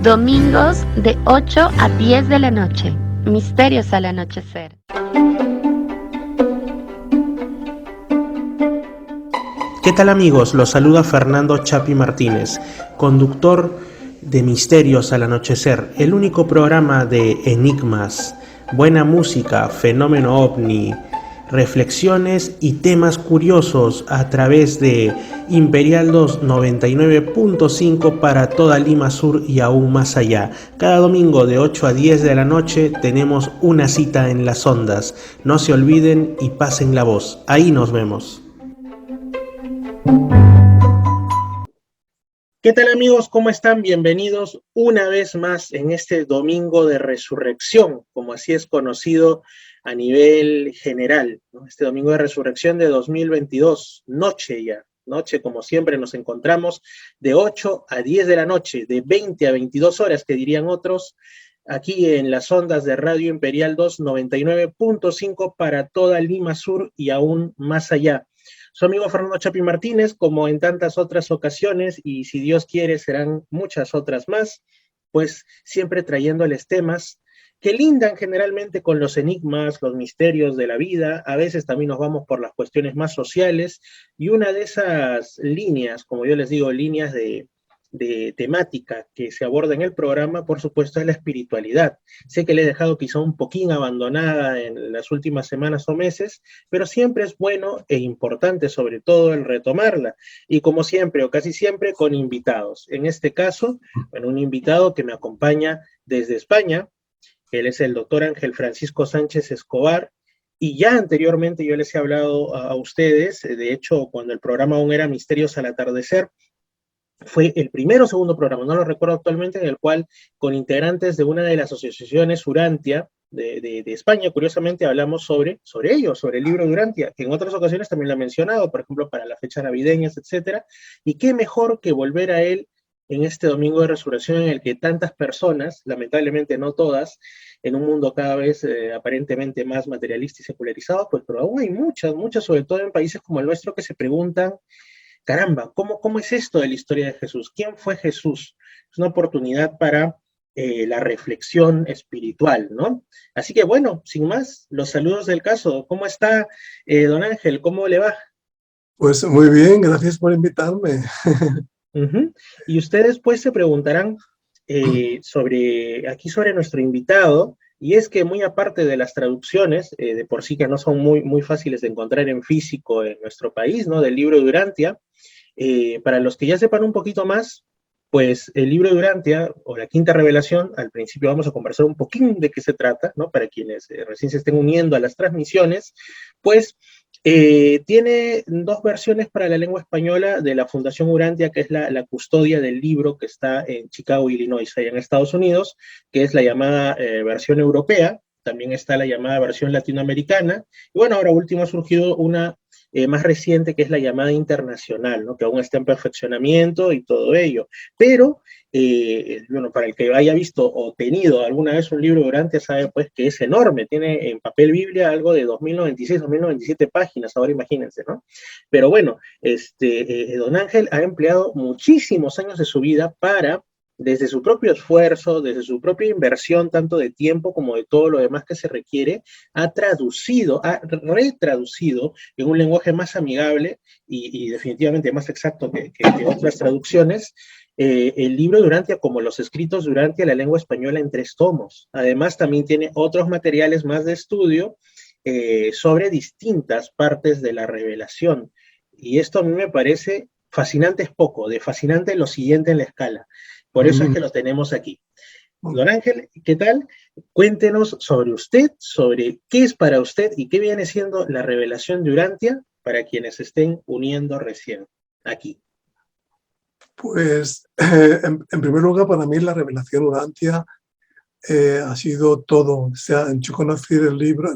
Domingos de 8 a 10 de la noche. Misterios al anochecer. ¿Qué tal amigos? Los saluda Fernando Chapi Martínez, conductor de Misterios al Anochecer, el único programa de enigmas, buena música, fenómeno ovni, reflexiones y temas curiosos a través de Imperial 299.5 para toda Lima Sur y aún más allá. Cada domingo de 8 a 10 de la noche tenemos una cita en las ondas. No se olviden y pasen la voz. Ahí nos vemos. ¿Qué tal amigos? ¿Cómo están? Bienvenidos una vez más en este domingo de resurrección, como así es conocido a nivel general, ¿no? Este domingo de resurrección de 2022, noche ya, noche como siempre nos encontramos de 8 a 10 de la noche, de 20 a 22 horas que dirían otros, aquí en las ondas de Radio Imperial 299.5 para toda Lima Sur y aún más allá. Su amigo Fernando Chapi Martínez, como en tantas otras ocasiones, y si Dios quiere serán muchas otras más, pues siempre trayéndoles temas que lindan generalmente con los enigmas, los misterios de la vida. A veces también nos vamos por las cuestiones más sociales, y una de esas líneas, como yo les digo, líneas de temática que se aborda en el programa, por supuesto, es la espiritualidad. Sé que le he dejado quizá un poquín abandonada en las últimas semanas o meses, pero siempre es bueno e importante, sobre todo, el retomarla. Y como siempre, o casi siempre, con invitados. En este caso, bueno, un invitado que me acompaña desde España. Él es el doctor Ángel Francisco Sánchez Escobar. Y ya anteriormente yo les he hablado a ustedes, de hecho, cuando el programa aún era Misterios al Atardecer, fue el primero o segundo programa, no lo recuerdo actualmente, en el cual con integrantes de una de las asociaciones Urantia de España, curiosamente hablamos sobre ello, sobre el libro de Urantia, que en otras ocasiones también lo he mencionado, por ejemplo, para las fechas navideñas, etcétera, y qué mejor que volver a él en este domingo de resurrección en el que tantas personas, lamentablemente no todas, en un mundo cada vez aparentemente más materialista y secularizado, pues pero aún hay muchas, sobre todo en países como el nuestro, que se preguntan caramba, ¿cómo es esto de la historia de Jesús? ¿Quién fue Jesús? Es una oportunidad para la reflexión espiritual, ¿no? Así que bueno, sin más, los saludos del caso. ¿Cómo está, don Ángel? ¿Cómo le va? Pues muy bien, gracias por invitarme. Y ustedes pues se preguntarán sobre nuestro invitado, y es que muy aparte de las traducciones, de por sí que no son muy fáciles de encontrar en físico en nuestro país, ¿no? Del libro de Urantia, para los que ya sepan un poquito más, pues el libro de Urantia, o la Quinta Revelación, al principio vamos a conversar un poquín de qué se trata, ¿no? Para quienes recién se estén uniendo a las transmisiones, pues tiene dos versiones para la lengua española de la Fundación Urantia, que es la custodia del libro que está en Chicago, Illinois, allá en Estados Unidos, que es la llamada versión europea. También está la llamada versión latinoamericana. Y bueno, ahora último ha surgido una más reciente, que es la llamada internacional, ¿no? Que aún está en perfeccionamiento y todo ello. Pero, bueno, para el que haya visto o tenido alguna vez un libro de Urantia, sabe pues que es enorme, tiene en papel Biblia algo de 2096, 2097 páginas, ahora imagínense, ¿no? Pero bueno, don Ángel ha empleado muchísimos años de su vida para, desde su propio esfuerzo, desde su propia inversión, tanto de tiempo como de todo lo demás que se requiere, ha retraducido en un lenguaje más amigable y definitivamente más exacto que otras traducciones, el libro de Urantia, como los escritos de Urantia, la lengua española, en 3 tomos. Además, también tiene otros materiales más de estudio sobre distintas partes de la revelación. Y esto a mí me parece fascinante, es poco, de fascinante lo siguiente en la escala. Por eso es que lo tenemos aquí. Don Ángel, ¿qué tal? Cuéntenos sobre usted, sobre qué es para usted y qué viene siendo la revelación de Urantia para quienes se estén uniendo recién aquí. Pues en primer lugar, para mí la revelación Urantia ha sido todo. O sea, yo conocí el libro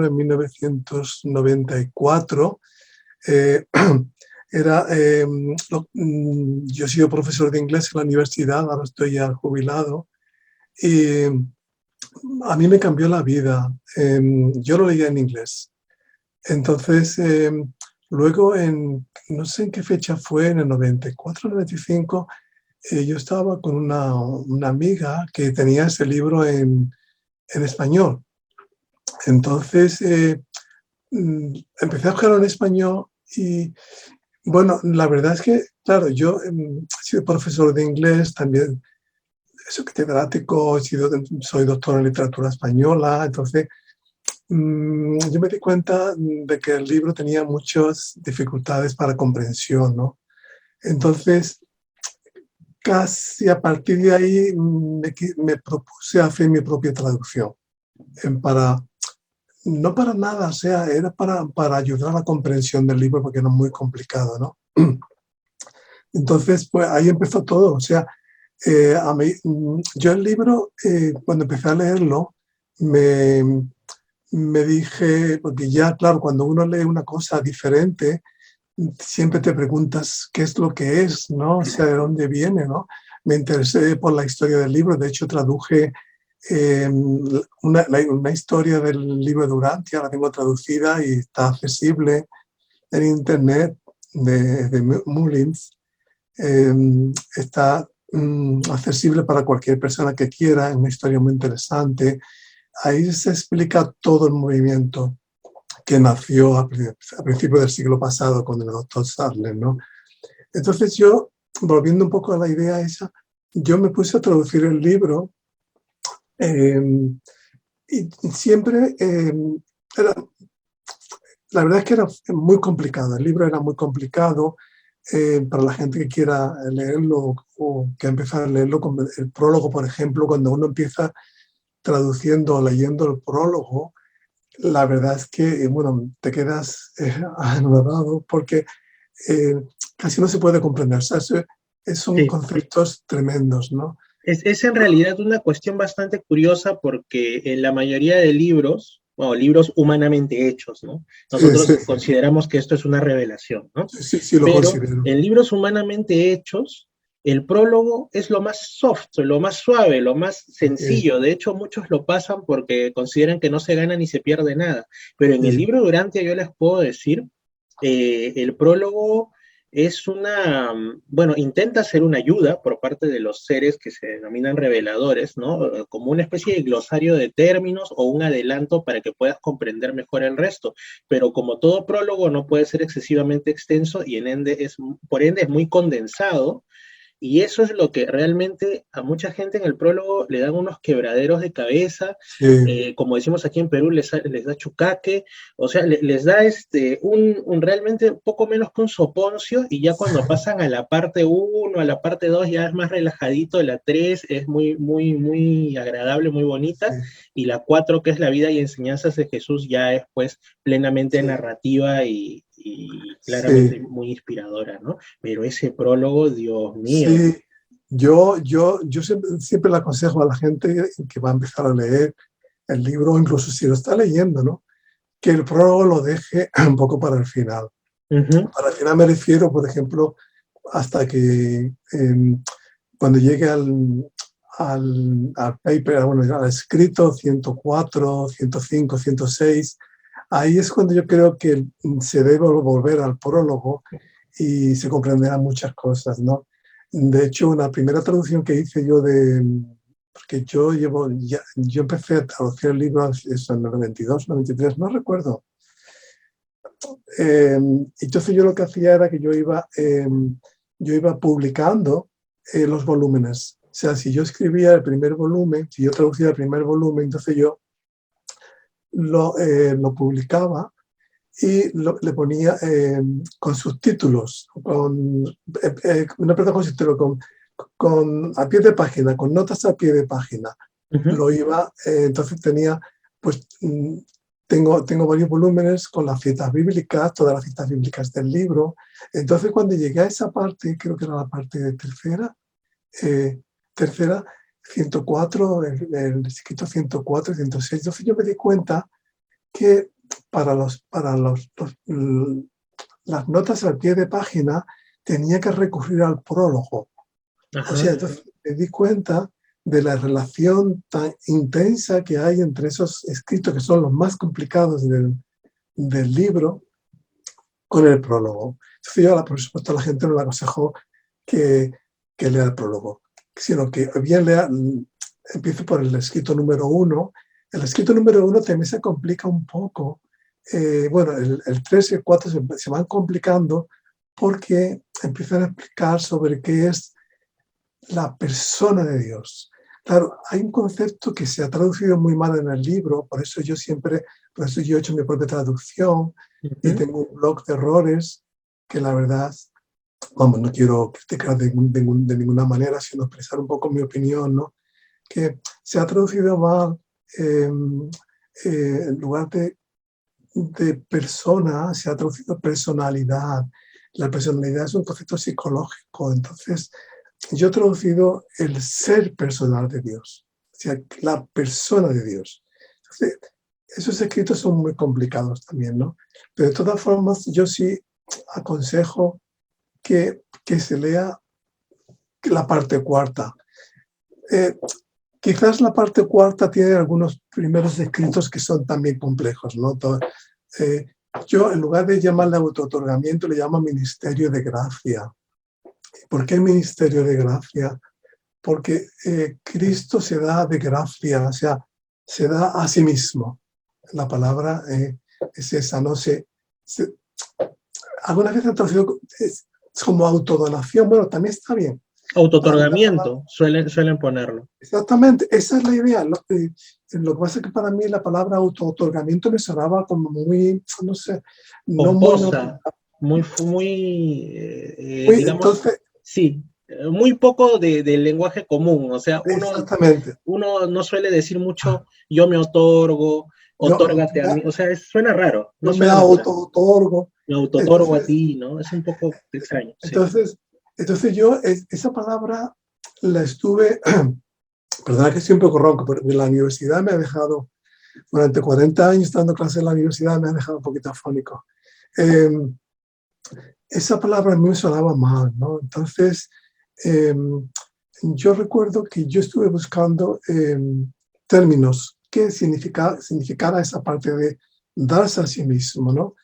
en 1994. Yo he sido profesor de inglés en la universidad, ahora estoy ya jubilado, y a mí me cambió la vida. Yo lo leía en inglés. Entonces, luego, no sé en qué fecha fue, en el 94, 95, yo estaba con una amiga que tenía ese libro en español. Entonces, empecé a buscarlo en español y, bueno, la verdad es que, claro, yo he sido profesor de inglés, también soy catedrático, soy doctor en literatura española, entonces yo me di cuenta de que el libro tenía muchas dificultades para comprensión, ¿no? Entonces, casi a partir de ahí me propuse hacer mi propia traducción, para, no para nada, o sea, era para ayudar a la comprensión del libro porque era muy complicado, ¿no? Entonces, pues ahí empezó todo, o sea, yo el libro, cuando empecé a leerlo, me, me dije, porque ya, claro, cuando uno lee una cosa diferente, siempre te preguntas qué es lo que es, ¿no? O sea, de dónde viene, ¿no? Me interesé por la historia del libro, de hecho traduje una historia del libro de Urantia, la tengo traducida y está accesible en internet de Mullins. Está accesible para cualquier persona que quiera, es una historia muy interesante. Ahí se explica todo el movimiento que nació a principios del siglo pasado con el doctor Sadler, ¿no? Entonces yo, volviendo un poco a la idea esa, yo me puse a traducir el libro y siempre la verdad es que era muy complicado, el libro era muy complicado para la gente que quiera leerlo o que empezar a leerlo, con el prólogo, por ejemplo, cuando uno empieza traduciendo o leyendo el prólogo, la verdad es que, bueno, te quedas anonadado porque eh, casi no se puede comprender. O sea, son Sí. conceptos tremendos, ¿no? Es en realidad una cuestión bastante curiosa porque en la mayoría de libros, o libros humanamente hechos, ¿no? Sí, Nosotros sí, consideramos que esto es una revelación, ¿no? sí, sí, sí lo Pero considero. en libros humanamente hechos, el prólogo es lo más soft, lo más suave, lo más sencillo. De hecho, muchos lo pasan porque consideran que no se gana ni se pierde nada. Pero en el libro Durantia yo les puedo decir, el prólogo es bueno, intenta ser una ayuda por parte de los seres que se denominan reveladores, ¿no? Como una especie de glosario de términos o un adelanto para que puedas comprender mejor el resto. Pero como todo prólogo no puede ser excesivamente extenso y por ende es muy condensado, y eso es lo que realmente a mucha gente en el prólogo le dan unos quebraderos de cabeza, Sí, como decimos aquí en Perú, les da chucaque, o sea, les da realmente poco menos que un soponcio, y ya cuando pasan a la parte uno, a la parte 2 ya es más relajadito, la 3 es muy, muy, muy agradable, muy bonita, sí, y la 4 que es la vida y enseñanzas de Jesús, ya es pues plenamente sí, narrativa y claramente sí, muy inspiradora, ¿no? Pero ese prólogo, Dios mío. sí. Yo siempre le aconsejo a la gente que va a empezar a leer el libro, incluso si lo está leyendo, ¿no? Que el prólogo lo deje un poco para el final. Ujú, Para el final me refiero, por ejemplo, hasta que cuando llegue al paper, bueno, al escrito 104, 105, 106, ahí es cuando yo creo que se debe volver al prólogo y se comprenderán muchas cosas, ¿no? De hecho, una primera traducción que hice yo porque yo empecé a traducir el libro eso, en el 92, 93, no recuerdo. Entonces yo lo que hacía era que yo iba publicando los volúmenes. O sea, si yo escribía el primer volumen, si yo traducía el primer volumen, entonces yo lo publicaba y le ponía con subtítulos, no, perdón, con subtítulos, a pie de página, con notas a pie de página. ujú. Entonces tenía, pues, tengo varios volúmenes con las citas bíblicas, todas las citas bíblicas del libro. Entonces cuando llegué a esa parte, creo que era la parte tercera, eh, tercera, 104, el escrito 104 y 106, entonces yo me di cuenta que para las notas al pie de página tenía que recurrir al prólogo. O sea, Ajá. entonces me di cuenta de la relación tan intensa que hay entre esos escritos que son los más complicados del libro con el prólogo. Entonces yo, por supuesto, a la gente no le aconsejo que que lea el prólogo, sino que bien empiezo por el escrito número 1. El escrito número 1 también se complica un poco. Bueno, el 3 y el 4 se van complicando porque empiezan a explicar sobre qué es la persona de Dios. Claro, hay un concepto que se ha traducido muy mal en el libro, por eso yo he hecho mi propia traducción y tengo un blog de errores que la verdad, vamos, no quiero criticar de ninguna manera, sino expresar un poco mi opinión, ¿no? Que se ha traducido mal en lugar de persona, se ha traducido personalidad. La personalidad es un concepto psicológico, entonces yo he traducido el ser personal de Dios, o sea, la persona de Dios. Entonces, esos escritos son muy complicados también, ¿no? Pero de todas formas, yo sí aconsejo que se lea la parte cuarta. Quizás la parte cuarta tiene algunos primeros escritos que son también complejos, ¿no? Yo, en lugar de llamarle autootorgamiento, le llamo ministerio de gracia. ¿Por qué ministerio de gracia? Porque Cristo se da de gracia, o sea, se da a sí mismo. La palabra es esa, no sé. Algunas veces han traducido es como autodonación, bueno, también está bien. Autootorgamiento, suelen ponerlo. Exactamente, esa es la idea. Lo que pasa es que para mí la palabra autootorgamiento me sonaba como muy, no sé, no pomposa, muy digamos, entonces, sí, muy poco del lenguaje común. O sea, exactamente. uno no suele decir mucho, yo me otorgo, otórgate a mí. O sea, suena raro. No yo me suena natural. autootorgo. Me autootorgo a ti, ¿no? Es un poco extraño. Entonces yo esa palabra la estuve, perdona que estoy un poco ronco, pero en la universidad me ha dejado, durante 40 años dando clases en la universidad, me ha dejado un poquito afónico. Esa palabra a mí me sonaba mal, ¿no? Entonces, yo recuerdo que yo estuve buscando términos que significara esa parte de darse a sí mismo, ¿no?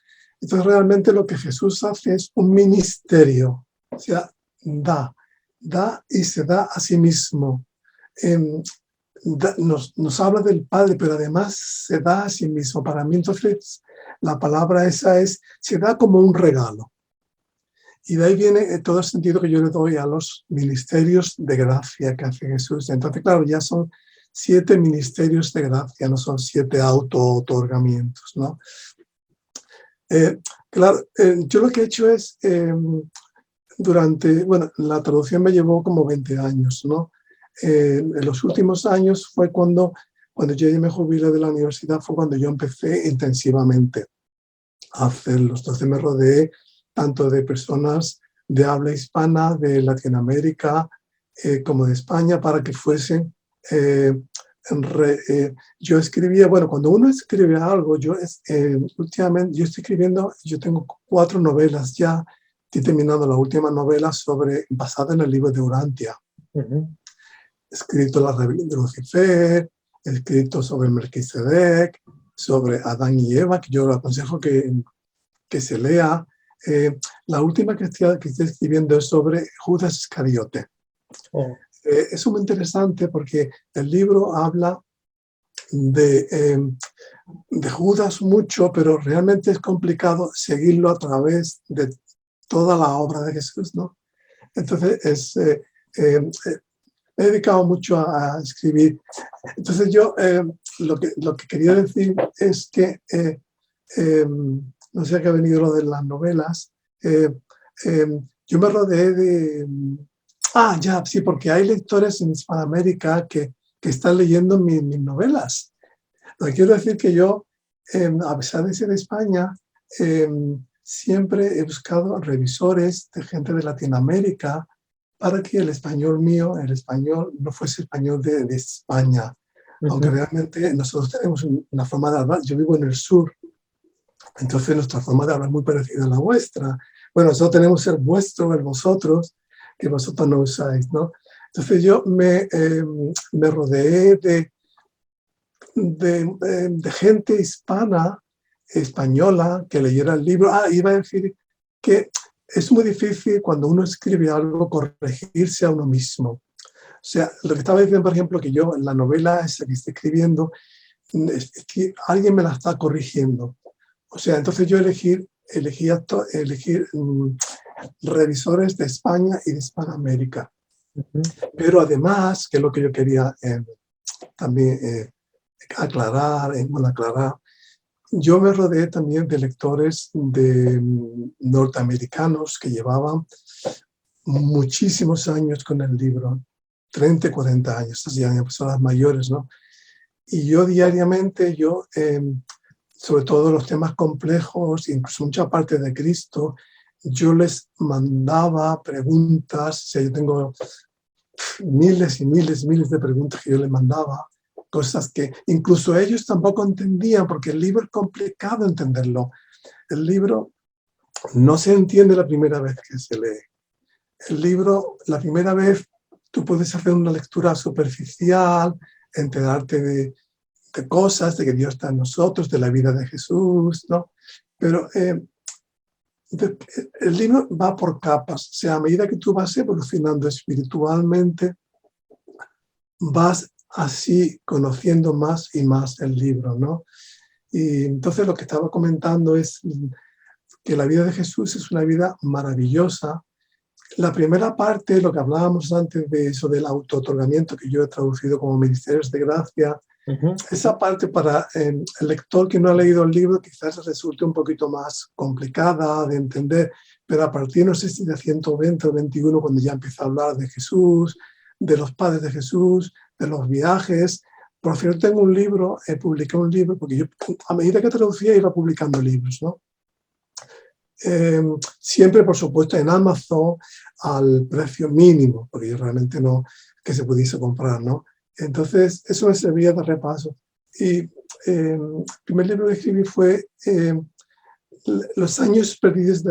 Entonces, realmente lo que Jesús hace es un ministerio, o sea, da y se da a sí mismo. Nos habla del Padre, pero además se da a sí mismo. Para mí, entonces, la palabra esa se da como un regalo. Y de ahí viene todo el sentido que yo le doy a los ministerios de gracia que hace Jesús. Entonces, claro, ya son 7 ministerios de gracia, no son 7 auto-otorgamientos, ¿no? Claro, yo lo que he hecho es, la traducción me llevó como 20 años, ¿no? En los últimos años fue cuando yo ya me jubilé de la universidad, fue cuando yo empecé intensivamente a hacerlos. Entonces me rodeé tanto de personas de habla hispana, de Latinoamérica, como de España, para que fuesen... yo escribía, bueno, cuando uno escribe algo, últimamente yo estoy escribiendo, yo tengo 4 novelas ya, estoy terminando la última novela basada en el libro de Urantia. He escrito La rebelión de Lucifer, he escrito sobre Melquisedec, sobre Adán y Eva, que yo le aconsejo que se lea. La última que estoy escribiendo es sobre Judas Iscariote. Es muy interesante porque el libro habla de Judas mucho, pero realmente es complicado seguirlo a través de toda la obra de Jesús, ¿no? Entonces, me he dedicado mucho a escribir. Entonces yo lo que quería decir es que, no sé a qué ha venido lo de las novelas, yo me rodeé de... sí, porque hay lectores en Hispanoamérica que están leyendo mis novelas. Lo que quiero decir que yo, a pesar de ser de España, siempre he buscado revisores de gente de Latinoamérica para que el español mío, el español, no fuese español de España. Aunque realmente nosotros tenemos una forma de hablar. Yo vivo en el sur, entonces nuestra forma de hablar es muy parecida a la vuestra. Bueno, nosotros tenemos el vuestro, el vosotros, que vosotros no usáis, ¿no? Entonces yo me rodeé de gente hispana, española, que leyera el libro. Iba a decir que es muy difícil cuando uno escribe algo corregirse a uno mismo. O sea, lo que estaba diciendo, por ejemplo, que yo en la novela esa que estoy escribiendo, es que alguien me la está corrigiendo. O sea, entonces yo elegí revisores de España y de Hispanoamérica. Pero además, que es lo que yo quería también aclarar, yo me rodeé también de lectores norteamericanos que llevaban muchísimos años con el libro, 30, 40 años, así eran personas mayores, ¿no? Y yo diariamente, sobre todo los temas complejos, incluso mucha parte de Cristo, yo les mandaba preguntas, o sea, yo tengo miles y miles de preguntas que yo les mandaba, cosas que incluso ellos tampoco entendían, porque el libro es complicado entenderlo. El libro no se entiende la primera vez que se lee. El libro, la primera vez, tú puedes hacer una lectura superficial, enterarte de cosas, de que Dios está en nosotros, de la vida de Jesús, ¿no? Pero el libro va por capas. O sea, a medida que tú vas evolucionando espiritualmente, vas así conociendo más y más el libro, ¿no? Y entonces lo que estaba comentando es que la vida de Jesús es una vida maravillosa. La primera parte, lo que hablábamos antes de eso del auto-otorgamiento, que yo he traducido como ministerios de gracia, esa parte para el lector que no ha leído el libro quizás resulte un poquito más complicada de entender, pero a partir, no sé si de 120 o 21, cuando ya empieza a hablar de Jesús, de los padres de Jesús, de los viajes. Por cierto, tengo un libro, publiqué un libro, porque yo a medida que traducía iba publicando libros, ¿no? Siempre, por supuesto, en Amazon al precio mínimo, porque realmente no que se pudiese comprar, ¿no? Entonces, eso me servía de repaso. Y el primer libro que escribí fue Los años perdidos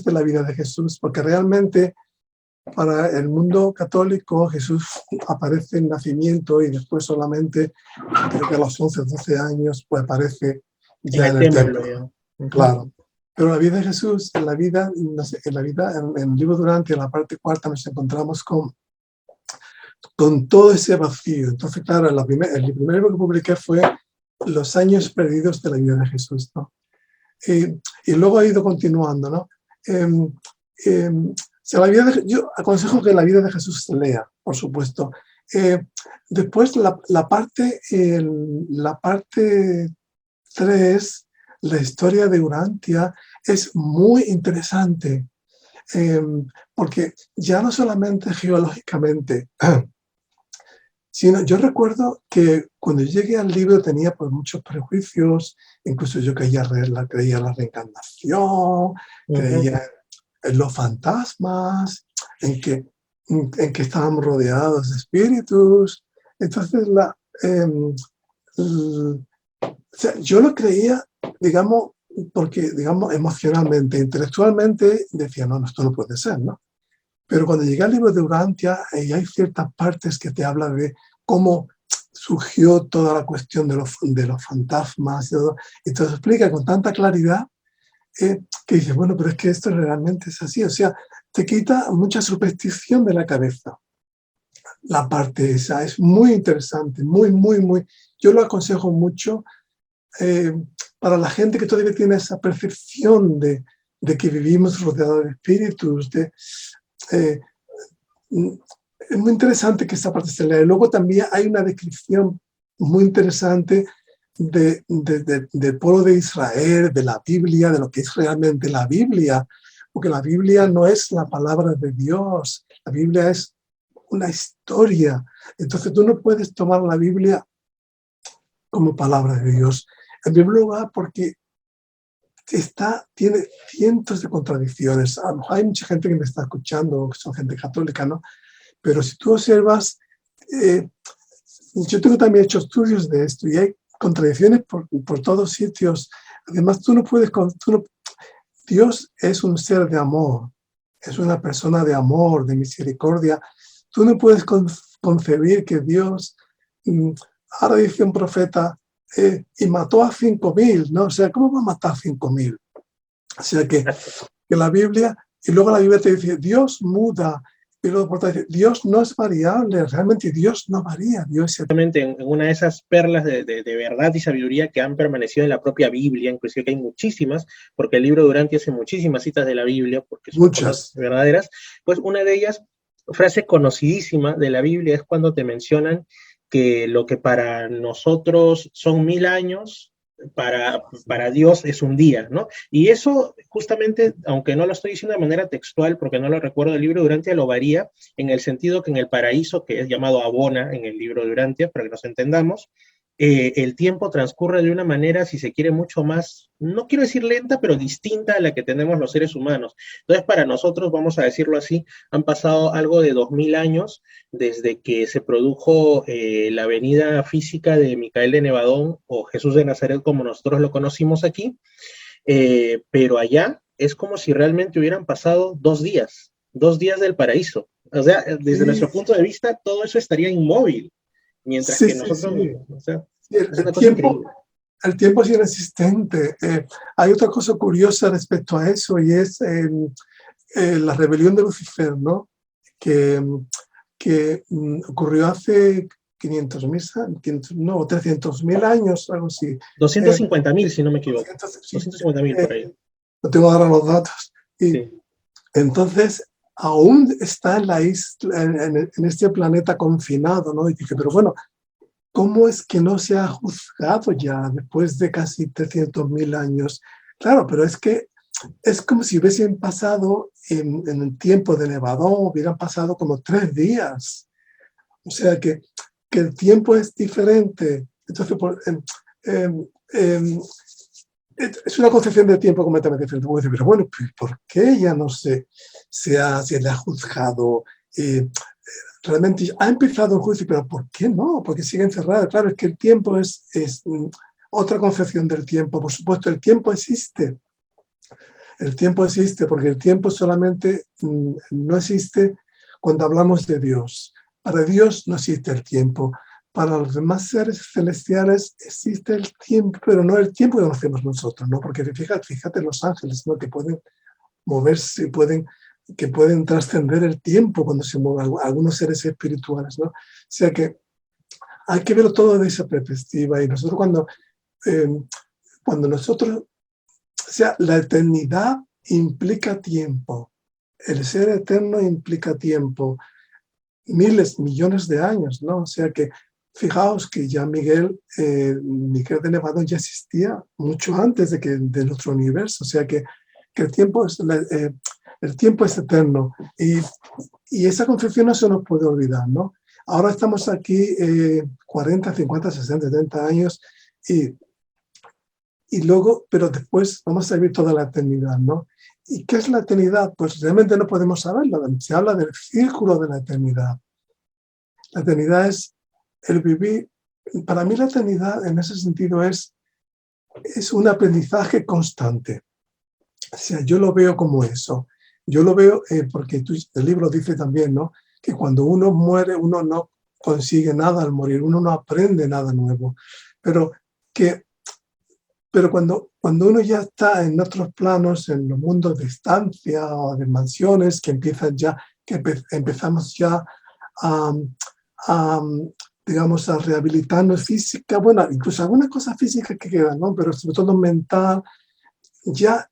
de la vida de Jesús, porque realmente para el mundo católico Jesús aparece en nacimiento y después solamente, creo que a los 11 o 12 años, pues aparece ya en el templo. Claro. Pero la vida de Jesús, en el libro Durante, en la parte cuarta, nos encontramos con todo ese vacío. Entonces, claro, el primer libro que publiqué fue Los años perdidos de la vida de Jesús, ¿no? Y luego ha ido continuando, ¿no? Yo aconsejo que la vida de Jesús se lea, por supuesto. Después, la parte 3, la historia de Urantia, es muy interesante, porque ya no solamente geológicamente, sino yo recuerdo que cuando llegué al libro tenía pues muchos prejuicios, incluso yo creía en la reencarnación, creía en los fantasmas, en que estábamos rodeados de espíritus. Entonces, o sea, yo lo creía, digamos, porque, digamos, emocionalmente, intelectualmente, decía, no, esto no puede ser, ¿no? Pero cuando llegué al libro de Urantia, hay ciertas partes que te hablan de cómo surgió toda la cuestión de los fantasmas, y te lo explica con tanta claridad que dices, bueno, pero es que esto realmente es así. O sea, te quita mucha superstición de la cabeza. La parte esa es muy interesante, muy. Yo lo aconsejo mucho para la gente que todavía tiene esa percepción de que vivimos rodeados de espíritus, es muy interesante que esta parte se lea. Luego también hay una descripción muy interesante del pueblo de Israel, de la Biblia, de lo que es realmente la Biblia, porque la Biblia no es la palabra de Dios, la Biblia es una historia. Entonces tú no puedes tomar la Biblia como palabra de Dios. En primer lugar, porque tiene cientos de contradicciones. A lo mejor hay mucha gente que me está escuchando, que son gente católica, ¿no? Pero si tú observas, yo tengo también hecho estudios de esto y hay contradicciones por todos sitios. Además, Dios es un ser de amor, es una persona de amor, de misericordia. Tú no puedes concebir que Dios, ahora dice un profeta, y mató a 5.000, ¿no? O sea, ¿cómo va a matar a 5.000? O sea que la Biblia Y luego la Biblia te dice, Dios muda. Y luego por otra dice, Dios no es variable, realmente Dios no varía. Dios es... En una de esas perlas de verdad y sabiduría que han permanecido en la propia Biblia, inclusive que hay muchísimas, porque el libro Durante hace muchísimas citas de la Biblia, porque son cosas Muchas. verdaderas, pues una de ellas, frase conocidísima de la Biblia, es cuando te mencionan que lo que para nosotros son 1000 años, para Dios es un día, ¿no? Y eso justamente, aunque no lo estoy diciendo de manera textual, porque no lo recuerdo, el libro Durante lo varía en el sentido que en el paraíso, que es llamado Abona en el libro Durante, para que nos entendamos, el tiempo transcurre de una manera, si se quiere, mucho más, no quiero decir lenta, pero distinta a la que tenemos los seres humanos. Entonces, para nosotros, vamos a decirlo así, han pasado algo de 2000 años desde que se produjo la venida física de Micael de Nevadón o Jesús de Nazaret, como nosotros lo conocimos aquí, pero allá es como si realmente hubieran pasado 2 días del paraíso. O sea, desde Sí, nuestro punto de vista, todo eso estaría inmóvil, mientras sí, que sí, nosotros, sí. o sea, El, es el una cosa tiempo, increíble. el tiempo es inexistente. Hay otra cosa curiosa respecto a eso y es la rebelión de Lucifer, ¿no? Que, ocurrió hace 500.000, no, 300.000 años, algo así. 250.000, si no me equivoco. Sí, 250.000 por ahí. no tengo ahora los datos. Y Sí. entonces aún está en la isla, en este planeta confinado, ¿no? Y dije, pero bueno, ¿cómo es que no se ha juzgado ya después de casi 300.000 años? Claro, pero es que es como si hubiesen pasado en el tiempo de Nevadón, hubieran pasado como 3 días. O sea que el tiempo es diferente. Entonces, es una concepción de tiempo completamente diferente. Puedo decir, pero bueno, ¿por qué ya no se le ha juzgado? Realmente ha empezado el juicio, pero ¿por qué no? Porque sigue encerrado. Claro, es que el tiempo es otra concepción del tiempo. Por supuesto, el tiempo existe. El tiempo existe porque el tiempo solamente no existe cuando hablamos de Dios. Para Dios no existe el tiempo. Para los demás seres celestiales existe el tiempo, pero no el tiempo que conocemos nosotros, ¿no? Porque fíjate los ángeles, ¿no? Que pueden moverse, que pueden trascender el tiempo cuando se mueven algunos seres espirituales, ¿no? O sea que hay que verlo todo de esa perspectiva. Y nosotros cuando nosotros, o sea, la eternidad implica tiempo. El ser eterno implica tiempo. Miles, millones de años, ¿no? O sea que fijaos que ya Miguel de Nevadón ya existía mucho antes de nuestro universo. O sea que el tiempo es eterno. Y esa concepción no se nos puede olvidar, ¿no? Ahora estamos aquí 40, 50, 60, 70 años y luego, pero después vamos a vivir toda la eternidad, ¿no? ¿Y qué es la eternidad? Pues realmente no podemos saberlo. Se habla del círculo de la eternidad. La eternidad es el vivir. Para mí la eternidad en ese sentido es un aprendizaje constante. O sea, yo lo veo como eso. Yo lo veo porque el libro dice también, ¿no? Que cuando uno muere, uno no consigue nada al morir, uno no aprende nada nuevo. Pero cuando uno ya está en otros planos, en los mundos de estancia o de mansiones, que empezamos ya a, digamos, a rehabilitarnos física, bueno, incluso algunas cosas físicas que quedan, ¿no? Pero sobre todo mental, ya,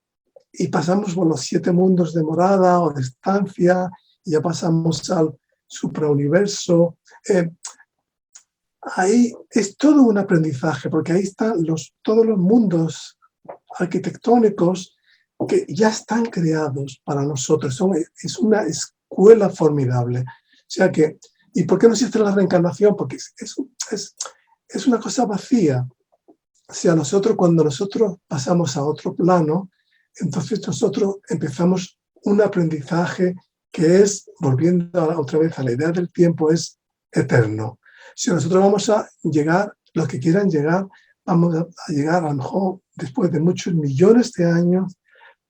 y pasamos por los 7 mundos de morada o de estancia, y ya pasamos al suprauniverso. Ahí es todo un aprendizaje, porque ahí están todos los mundos arquitectónicos que ya están creados para nosotros. Es una escuela formidable. O sea que, ¿y por qué no existe la reencarnación? Porque es una cosa vacía. O sea, cuando nosotros pasamos a otro plano, entonces nosotros empezamos un aprendizaje que es, volviendo otra vez a la idea del tiempo, es eterno. Si nosotros vamos a llegar, los que quieran llegar, vamos a llegar a lo mejor después de muchos millones de años,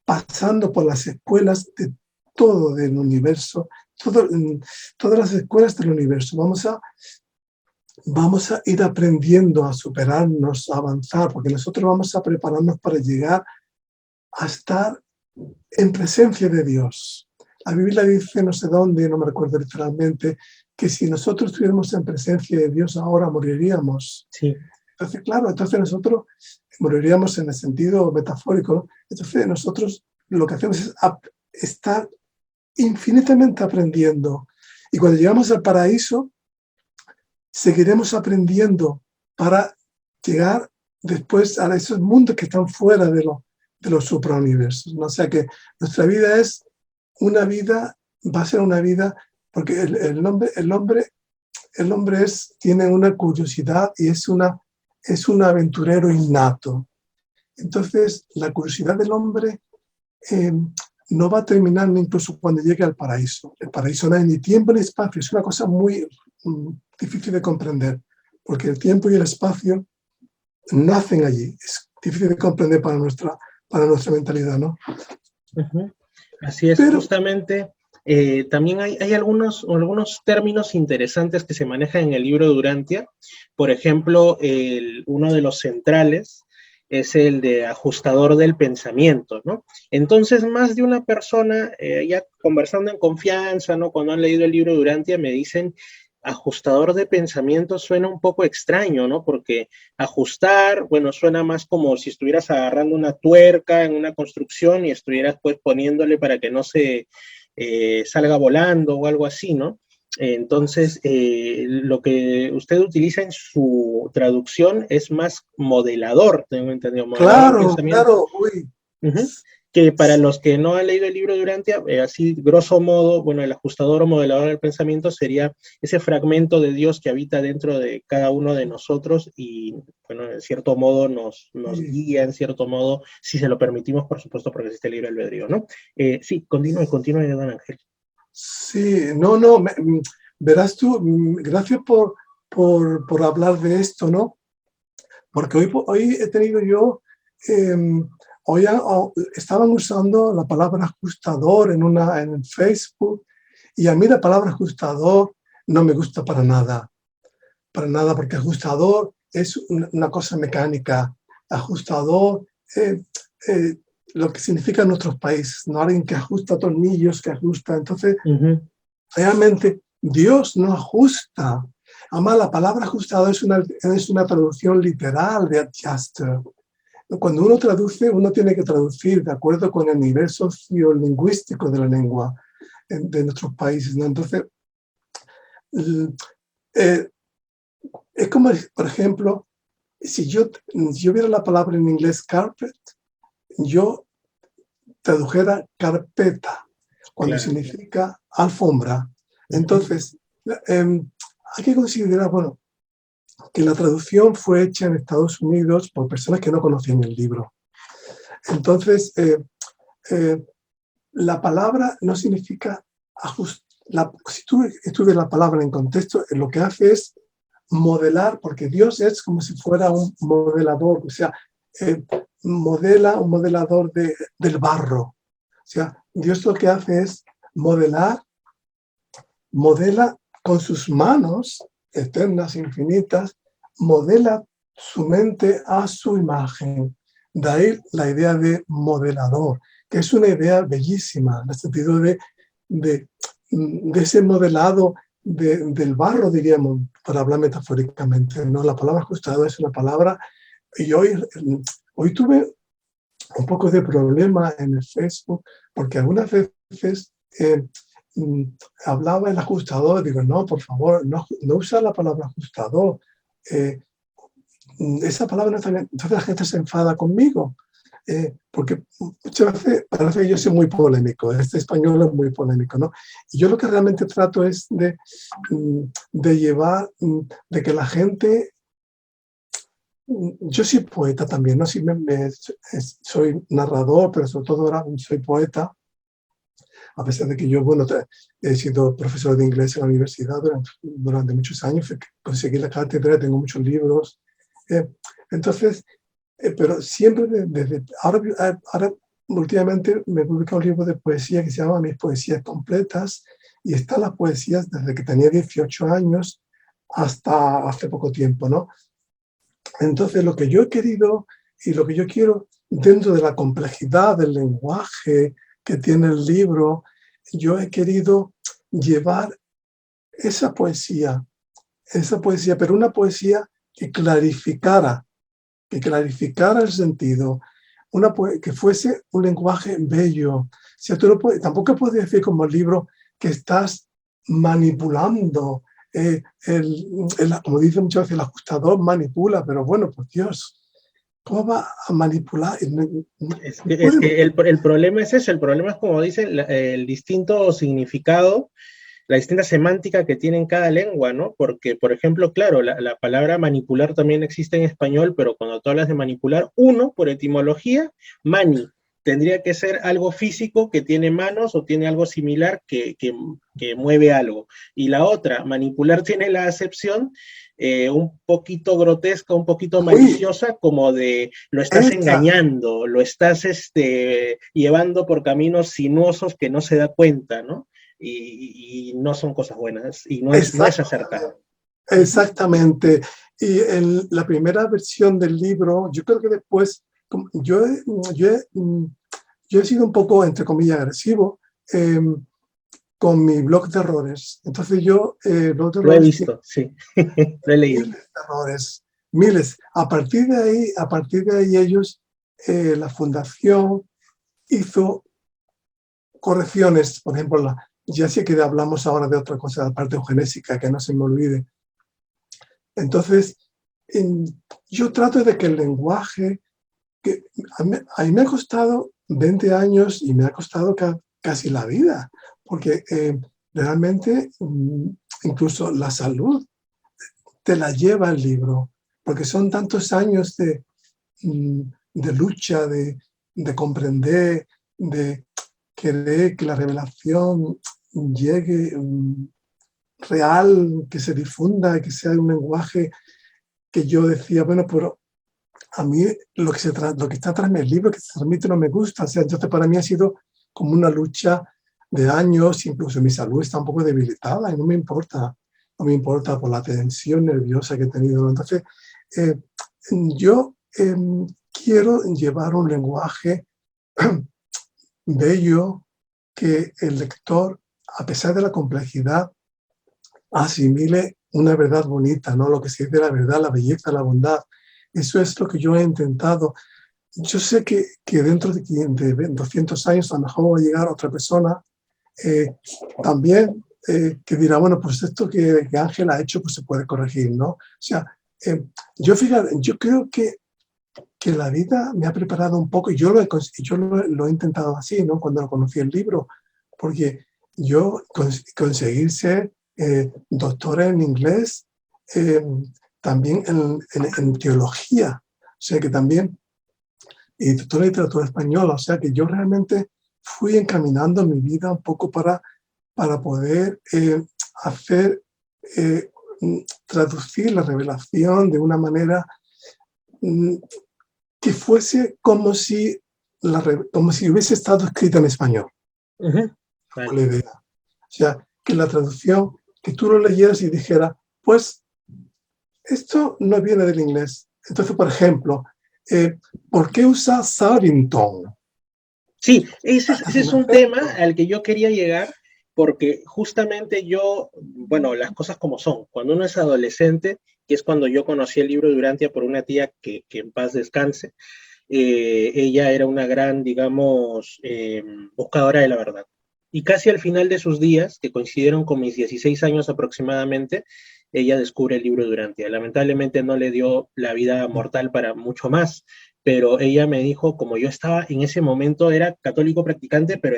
pasando por las escuelas de todo el universo, todas las escuelas del universo. Vamos a ir aprendiendo a superarnos, a avanzar, porque nosotros vamos a prepararnos para llegar a estar en presencia de Dios. La Biblia dice, no sé dónde, no me recuerdo literalmente, que si nosotros estuviéramos en presencia de Dios ahora moriríamos. Sí. Entonces, claro, entonces nosotros moriríamos en el sentido metafórico, ¿no? Entonces nosotros lo que hacemos es estar infinitamente aprendiendo. Y cuando llegamos al paraíso, seguiremos aprendiendo para llegar después a esos mundos que están fuera de los suprauniversos, ¿no? O sea que nuestra vida es una vida, va a ser una vida, porque el hombre tiene una curiosidad y es un aventurero innato. Entonces, la curiosidad del hombre no va a terminar incluso cuando llegue al paraíso. El paraíso no hay ni tiempo ni espacio, es una cosa muy difícil de comprender, porque el tiempo y el espacio nacen allí. Es difícil de comprender para nuestra mentalidad, ¿no? Uh-huh. Así es, pero justamente también hay algunos términos interesantes que se manejan en el libro de Durantia. Por ejemplo, uno de los centrales es el de ajustador del pensamiento, ¿no? Entonces, más de una persona, ya conversando en confianza, ¿no? Cuando han leído el libro de Durantia, me dicen, ajustador de pensamiento suena un poco extraño, ¿no? Porque ajustar, bueno, suena más como si estuvieras agarrando una tuerca en una construcción y estuvieras pues poniéndole para que no se salga volando o algo así, ¿no? Entonces, lo que usted utiliza en su traducción es más modelador, tengo entendido, modelador de pensamiento. Claro, uy. Uh-huh. Que para los que no han leído el libro de Durantia, así grosso modo, bueno, el ajustador o modelador del pensamiento sería ese fragmento de Dios que habita dentro de cada uno de nosotros y, bueno, en cierto modo nos guía, en cierto modo, si se lo permitimos, por supuesto, porque existe el libre albedrío, ¿no? Sí, continúe, don Ángel. Sí, no, verás tú, gracias por hablar de esto, ¿no? Porque hoy he tenido yo, hoy estaban usando la palabra ajustador en Facebook, y a mí la palabra ajustador no me gusta para nada, porque ajustador es una cosa mecánica. Ajustador, lo que significa en nuestros países, ¿no? Alguien que ajusta tornillos, que ajusta. Entonces, realmente Dios no ajusta. Además, la palabra ajustado es una traducción literal de adjuster. Cuando uno traduce, uno tiene que traducir de acuerdo con el nivel sociolingüístico de la lengua de nuestros países, ¿no? Entonces, es como, por ejemplo, si yo viera la palabra en inglés carpet, yo tradujera carpeta, cuando significa alfombra. Entonces, hay que considerar, bueno, que la traducción fue hecha en Estados Unidos por personas que no conocían el libro. Entonces, la palabra no significa ajustar. Si tú estudias la palabra en contexto, lo que hace es modelar, porque Dios es como si fuera un modelador, o sea, modela un modelador del barro. O sea, Dios lo que hace es modela con sus manos eternas, infinitas, modela su mente a su imagen. De ahí la idea de modelador, que es una idea bellísima, en el sentido de ese modelado del barro, diríamos, para hablar metafóricamente, ¿no? La palabra ajustado es una palabra, y hoy tuve un poco de problema en el Facebook, porque algunas veces hablaba el ajustador, digo, no, por favor, no usa la palabra ajustador, esa palabra no está bien. Entonces la gente se enfada conmigo, porque muchas veces parece que yo soy muy polémico, este español es muy polémico, ¿no? Y yo lo que realmente trato es de llevar, de que la gente... Yo soy poeta también, ¿no? Sí, soy narrador, pero sobre todo ahora soy poeta, a pesar de que yo, bueno, he sido profesor de inglés en la universidad durante muchos años, conseguí la cátedra, tengo muchos libros. Entonces, pero siempre desde ahora últimamente me he publicado un libro de poesía que se llama Mis poesías completas, y están las poesías desde que tenía 18 años hasta hace poco tiempo, ¿no? Entonces, lo que yo he querido Y lo que yo quiero, dentro de la complejidad del lenguaje que tiene el libro, yo he querido llevar esa poesía, pero una poesía que clarificara el sentido, que fuese un lenguaje bello. O sea, tampoco puedes decir como el libro que estás manipulando. Como dice muchas veces, el ajustador manipula, pero bueno, pues Dios, ¿cómo va a manipular? Es que el problema es eso, el problema es como dicen, el distinto significado, la distinta semántica que tiene en cada lengua, ¿no? Porque, por ejemplo, claro, la palabra manipular también existe en español, pero cuando tú hablas de manipular, uno, por etimología, mani, tendría que ser algo físico que tiene manos o tiene algo similar que mueve algo. Y la otra, manipular tiene la acepción un poquito grotesca, un poquito maliciosa, como de lo estás engañando, lo estás llevando por caminos sinuosos que no se da cuenta, ¿no? Y no son cosas buenas, y no es acertado. Exactamente. Y la primera versión del libro, yo creo que después, yo he sido un poco, entre comillas, agresivo con mi blog de errores. Entonces yo... lo he visto, sí, lo he leído. Miles de errores, miles. A partir de ahí ellos, la fundación hizo correcciones, por ejemplo, ya sé que hablamos ahora de otra cosa, la parte eugenésica, que no se me olvide. Entonces, yo trato de que el lenguaje, que a mí me ha costado 20 años y me ha costado casi la vida, porque realmente incluso la salud te la lleva el libro, porque son tantos años de lucha, de comprender, de querer que la revelación llegue real, que se difunda, que sea un lenguaje que yo decía, bueno, pero a mí lo que está atrás del libro, que se transmite, no me gusta. O sea, entonces para mí ha sido como una lucha de años, incluso mi salud está un poco debilitada y no me importa por la tensión nerviosa que he tenido. Entonces, yo quiero llevar un lenguaje bello que el lector, a pesar de la complejidad, asimile una verdad bonita, ¿no? Lo que se dice la verdad, la belleza, la bondad. Eso es lo que yo he intentado. Yo sé que dentro de 200 años a lo mejor va a llegar otra persona también que dirá, bueno, pues esto que Ángel ha hecho pues se puede corregir, ¿no? O sea, yo creo que la vida me ha preparado un poco y yo lo he intentado así, ¿no? Cuando conocí el libro, porque yo conseguir ser doctor en inglés, también en teología, o sea que también, y doctor en literatura española, o sea que yo realmente fui encaminando mi vida un poco para poder traducir la revelación de una manera que fuese como si hubiese estado escrita en español. Vale. La idea. O sea, que la traducción, que tú lo leyeras y dijeras, pues, esto no viene del inglés. Entonces, por ejemplo, ¿por qué usa Sarrington? Sí, ese es un tema al que yo quería llegar, porque justamente yo, bueno, las cosas como son, cuando uno es adolescente, que es cuando yo conocí el libro de Durantia por una tía que en paz descanse, ella era una gran, digamos, buscadora de la verdad. Y casi al final de sus días, que coincidieron con mis 16 años aproximadamente, ella descubre el libro de Durantia. Lamentablemente no le dio la vida mortal para mucho más, pero ella me dijo, como yo estaba en ese momento, era católico practicante, pero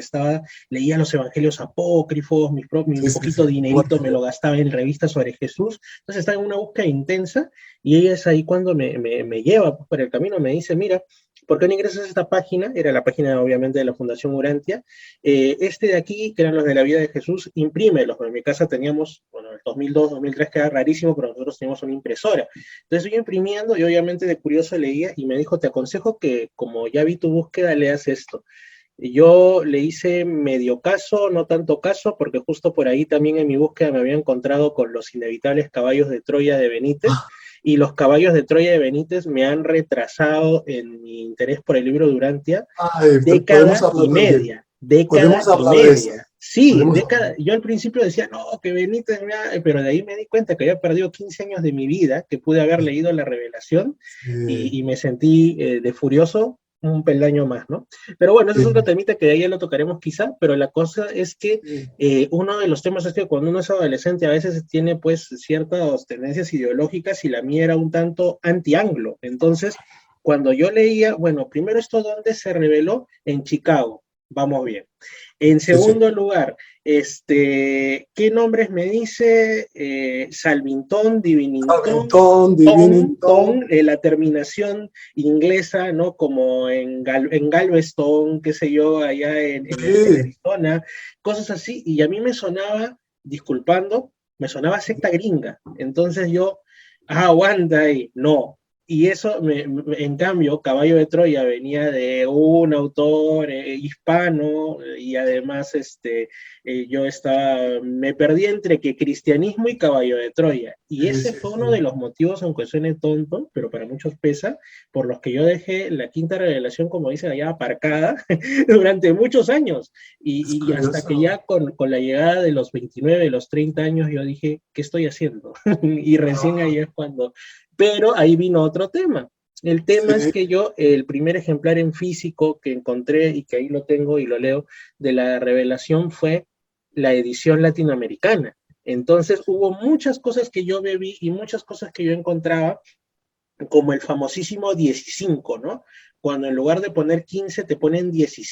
leía los evangelios apócrifos, mi poquito dinerito me lo gastaba en revistas sobre Jesús, entonces estaba en una búsqueda intensa, y ella es ahí cuando me lleva por el camino, me dice, mira, ¿por qué no ingresas a esta página? Era la página, obviamente, de la Fundación Urantia. De aquí, que eran los de la vida de Jesús, imprímelos. En mi casa teníamos, bueno, el 2002, 2003 queda rarísimo, pero nosotros teníamos una impresora. Entonces yo imprimiendo y obviamente de curioso leía y me dijo, te aconsejo que como ya vi tu búsqueda, leas esto. Y yo le hice medio caso, no tanto caso, porque justo por ahí también en mi búsqueda me había encontrado con Los inevitables caballos de Troya de Benítez, y los caballos de Troya de Benítez me han retrasado en mi interés por el libro de Urantia Ay, podemos década y hablar también. media, década Podemos y hablar de eso. media. Sí, Podemos hablar. década. Yo al principio decía, no, que Benítez, pero de ahí me di cuenta que había perdido 15 años de mi vida, que pude haber leído la Revelación y me sentí de furioso un peldaño más, ¿no? Pero bueno, ese es otro Sí, temita que de ahí ya lo tocaremos quizá, pero la cosa es que sí, uno de los temas es que cuando uno es adolescente a veces tiene pues ciertas tendencias ideológicas y la mía era un tanto anti-anglo. Entonces, cuando yo leía, bueno, primero esto dónde se reveló en Chicago, vamos bien. En sí, sí. segundo lugar, ¿qué nombres me dice? Salvington, Divinington, Calvington, Divinington. la terminación inglesa, ¿no? Como en Galveston, qué sé yo, allá en Sí, Arizona, cosas así, y a mí me sonaba, disculpando, me sonaba secta gringa. Entonces yo, aguanta ahí, no. Y eso, en cambio, Caballo de Troya venía de un autor hispano y además yo estaba, me perdí entre que cristianismo y Caballo de Troya. Y sí, ese sí, fue uno de sí. los motivos, aunque suene tonto, pero para muchos pesa, por los que yo dejé la quinta revelación, como dicen allá, aparcada durante muchos años. Es Y hasta que curioso. ya con la llegada de los 29, de los 30 años, yo dije, ¿qué estoy haciendo? Y recién Ah, ahí es cuando... Pero ahí vino otro tema. El tema es sí. que yo, el primer ejemplar en físico que encontré y que ahí lo tengo y lo leo de la revelación fue la edición latinoamericana. Entonces hubo muchas cosas que yo bebí y muchas cosas que yo encontraba, como el famosísimo 15, ¿no? Cuando en lugar de poner 15 te ponen 15.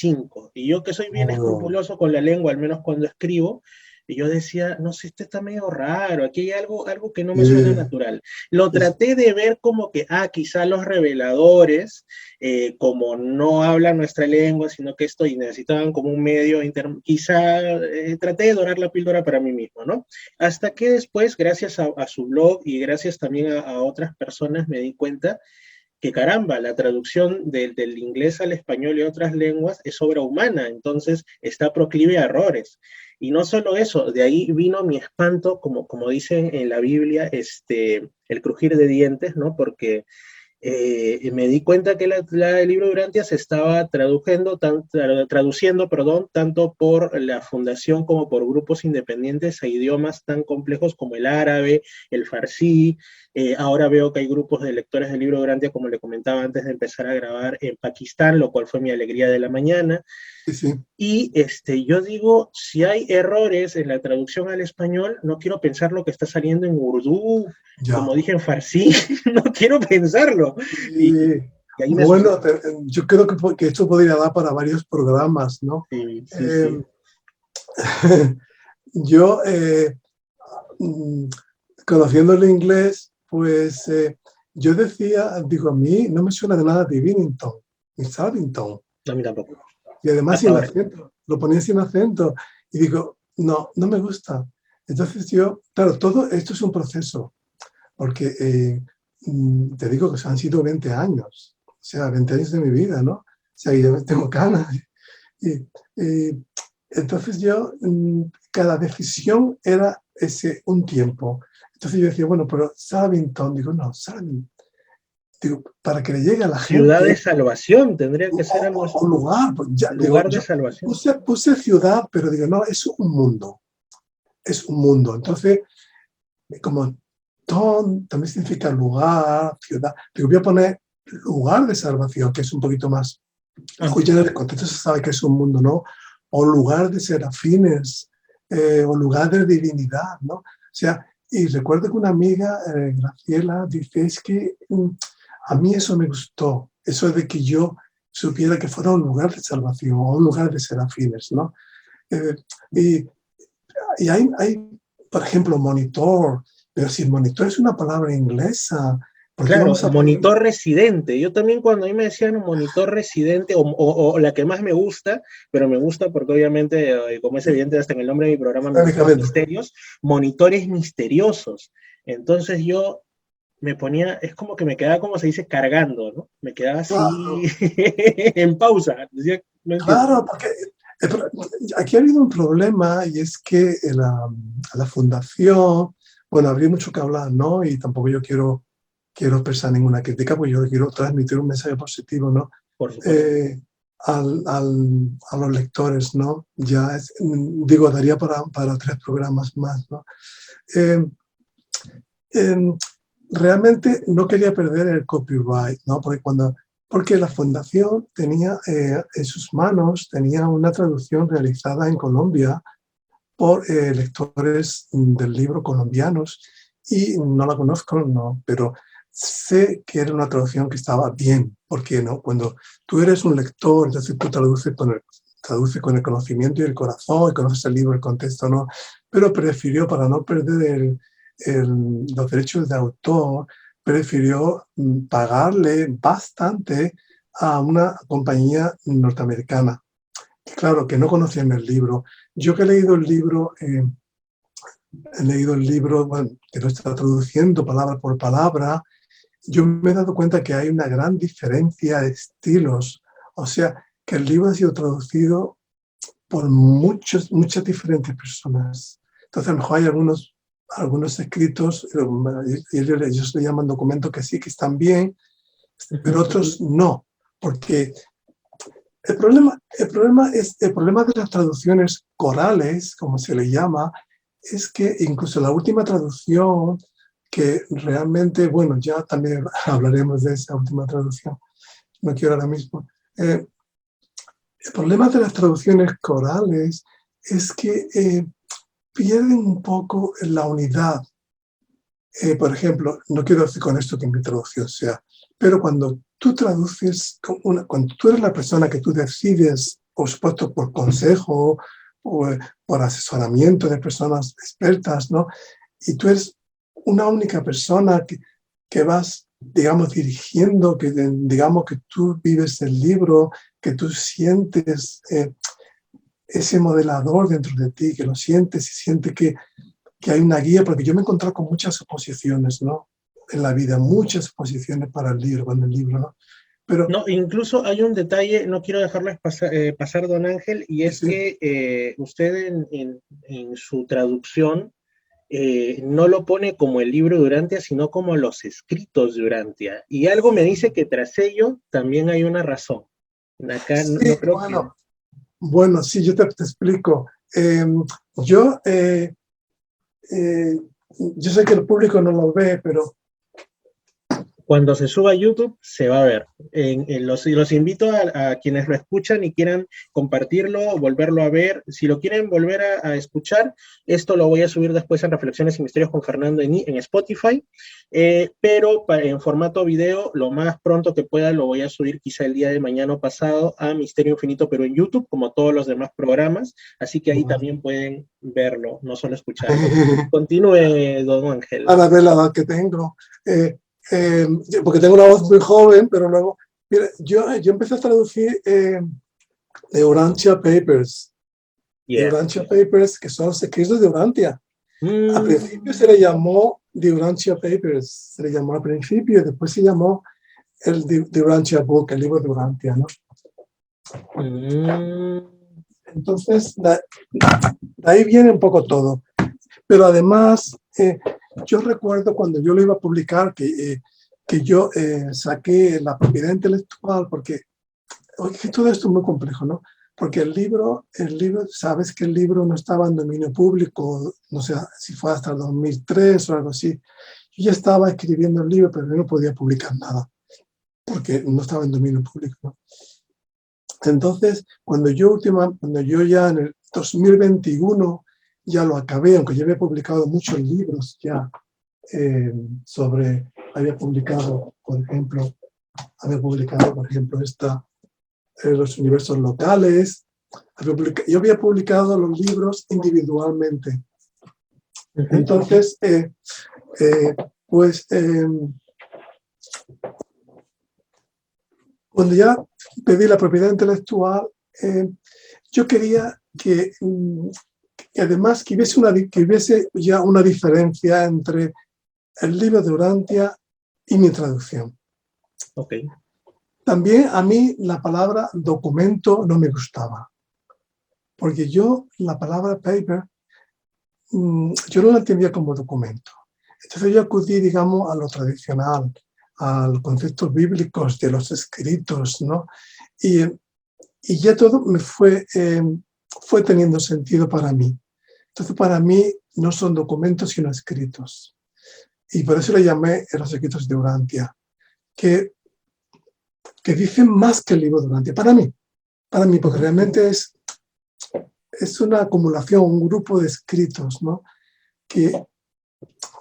Y yo que soy bien Oh, escrupuloso con la lengua, al menos cuando escribo, y yo decía, no sé, este está medio raro, aquí hay algo que no me suena sí, natural. Lo es- traté de ver como que, quizá los reveladores, como no hablan nuestra lengua, sino que esto y necesitaban como un medio, quizá traté de dorar la píldora para mí mismo, ¿no? Hasta que después, gracias a su blog y gracias también a otras personas, me di cuenta que caramba, la traducción del inglés al español y otras lenguas es obra humana, entonces está proclive a errores. Y no solo eso, de ahí vino mi espanto, como dicen en la Biblia, el crujir de dientes, ¿no? Porque me di cuenta que el libro de Urantia se estaba traduciendo, perdón, tanto por la fundación como por grupos independientes a idiomas tan complejos como el árabe, el farsi. Ahora veo que hay grupos de lectores del libro de Urantia, como le comentaba antes de empezar a grabar, en Pakistán, lo cual fue mi alegría de la mañana. sí, sí, Y yo digo, si hay errores en la traducción al español, no quiero pensar lo que está saliendo en Urdu, como ya. dije en farsi, no quiero pensarlo. Y, Y, y ahí me bueno, asusté. yo creo que esto podría dar para varios programas, ¿no? Sí, sí, Eh, sí. yo, mm, conociendo el inglés, pues yo decía, digo, a mí no me suena de nada Divinington, ni Salvington. No, a mí tampoco. Y además Hasta sin ahora. acento, lo ponía sin acento. Y digo, no, no me gusta. Entonces yo, claro, todo esto es un proceso, porque te digo que han sido 20 años, o sea, 20 años de mi vida, ¿no? O sea, y yo tengo canas. Y, y entonces yo, cada decisión era un tiempo. Entonces yo decía, bueno, pero Savington, digo, no, Savington, digo, para que le llegue a la Ciudad de gente, salvación tendría que ser algo o así. lugar, pues ya, digo, Lugar de yo salvación. puse ciudad, pero digo, no, es un mundo, es un mundo. Entonces, como ton también significa lugar, ciudad, digo, voy a poner lugar de salvación, que es un poquito más, Ah, luego ya en el contexto se sabe que es un mundo, ¿no? O lugar de serafines, o lugar de divinidad, ¿no? O sea, y recuerdo que una amiga, Graciela, dice, es que a mí eso me gustó, eso de que yo supiera que fuera un lugar de salvación o un lugar de serafines, ¿no? Eh, y y por ejemplo, monitor, pero si monitor es una palabra inglesa, ¿por qué claro, vamos a poner? monitor residente. Yo también cuando a mí me decían monitor residente, o la que más me gusta, pero me gusta porque obviamente, como es evidente hasta en el nombre de mi programa, me gustan los Prácticamente. misterios, monitores misteriosos. Entonces yo me ponía, es como que me quedaba, como se dice, cargando, ¿no? Me quedaba así Claro, en pausa. Decía, no entiendo. claro, porque aquí ha habido un problema y es que la fundación, bueno, habría mucho que hablar, ¿no? Y tampoco yo quiero quiero expresar ninguna crítica, pues yo quiero transmitir un mensaje positivo, ¿no? Por supuesto. A los lectores, ¿no? Ya digo, daría para 3 programas más, ¿no? Eh, eh, Realmente no quería perder el copyright, ¿no? Porque la fundación tenía en sus manos, tenía una traducción realizada en Colombia por lectores del libro colombianos, y no la conozco, no, pero sé que era una traducción que estaba bien, porque ¿no? Cuando tú eres un lector, entonces tú traduces con el conocimiento y el corazón, y conoces el libro, el contexto, ¿no? Pero prefirió, para no perder los derechos de autor, prefirió pagarle bastante a una compañía norteamericana. Claro, que no conocían el libro. Yo que he leído el libro, bueno, que lo está traduciendo palabra por palabra, yo me he dado cuenta que hay una gran diferencia de estilos. O sea, que el libro ha sido traducido por muchas diferentes personas. Entonces, a lo mejor hay algunos escritos, ellos le llaman documentos que sí, que están bien, pero otros no, porque el problema de las traducciones corales, como se le llama, es que incluso la última traducción, que realmente, bueno, ya también hablaremos de esa última traducción, no quiero ahora mismo. El problema de las traducciones corales es que pierden un poco la unidad. Por ejemplo, no quiero decir con esto que mi traducción sea, pero cuando tú traduces, cuando tú eres la persona que tú decides, por supuesto, por consejo o por asesoramiento de personas expertas, ¿no? Y tú eres una única persona que vas, digamos, dirigiendo, digamos que tú vives el libro, que tú sientes ese modelador dentro de ti, que lo sientes y sientes que hay una guía, porque yo me he encontrado con muchas oposiciones, ¿no? En la vida, muchas oposiciones para el libro, con el libro, ¿no? Pero, No, incluso hay un detalle, no quiero dejarles pasar, don Ángel, y es sí, que usted en su traducción no lo pone como el libro de Urantia, sino como los escritos de Urantia. Y algo me dice que tras ello también hay una razón. Acá sí, no creo que... bueno, sí, yo te explico. Yo, yo sé que el público no lo ve, pero Cuando se suba a YouTube se va a ver. Los invito a quienes lo escuchan y quieran compartirlo, volverlo a ver. Si lo quieren volver a escuchar, esto lo voy a subir después en Reflexiones y Misterios con Fernando en Spotify, pero en formato video, lo más pronto que pueda, lo voy a subir quizá el día de mañana o pasado a Misterio Infinito, pero en YouTube, como todos los demás programas. Así que ahí también pueden verlo, no solo escucharlo. Continúe, don Ángel. a la ver la edad que tengo, eh, porque tengo una voz muy joven, pero luego, mira, yo empecé a traducir de Urantia Papers, Yeah. que son los escritos de Urantia. Al Mm. principio se le llamó The Urantia Papers, se le llamó al principio, y después se llamó el The Urantia Book, el libro de Urantia, ¿no? Entonces, de ahí viene un poco todo. Pero además, yo recuerdo cuando yo lo iba a publicar que yo saqué la propiedad intelectual, porque oye, todo esto es muy complejo, ¿no? Porque el libro, sabes que el libro no estaba en dominio público, no sé si fue hasta el 2003 o algo así. Yo ya estaba escribiendo el libro, pero yo no podía publicar nada, porque no estaba en dominio público, ¿no? Entonces, cuando yo ya en el 2021 ya lo acabé, aunque yo había publicado muchos libros ya había publicado, por ejemplo, los universos locales. Yo había publicado los libros individualmente. Entonces, cuando ya pedí la propiedad intelectual, yo quería que además que hubiese ya una diferencia entre el libro de Urantia y mi traducción. Okay. También a mí la palabra documento no me gustaba, porque yo la palabra paper, yo no la entendía como documento. Entonces yo acudí, digamos, a lo tradicional, a los conceptos bíblicos de los escritos, ¿no? Y, y ya todo me fue teniendo sentido para mí. Entonces, para mí no son documentos, sino escritos. Y por eso le llamé los escritos de Urantia, que dicen más que el libro de Urantia, para mí, porque realmente es una acumulación, un grupo de escritos, ¿no? Que,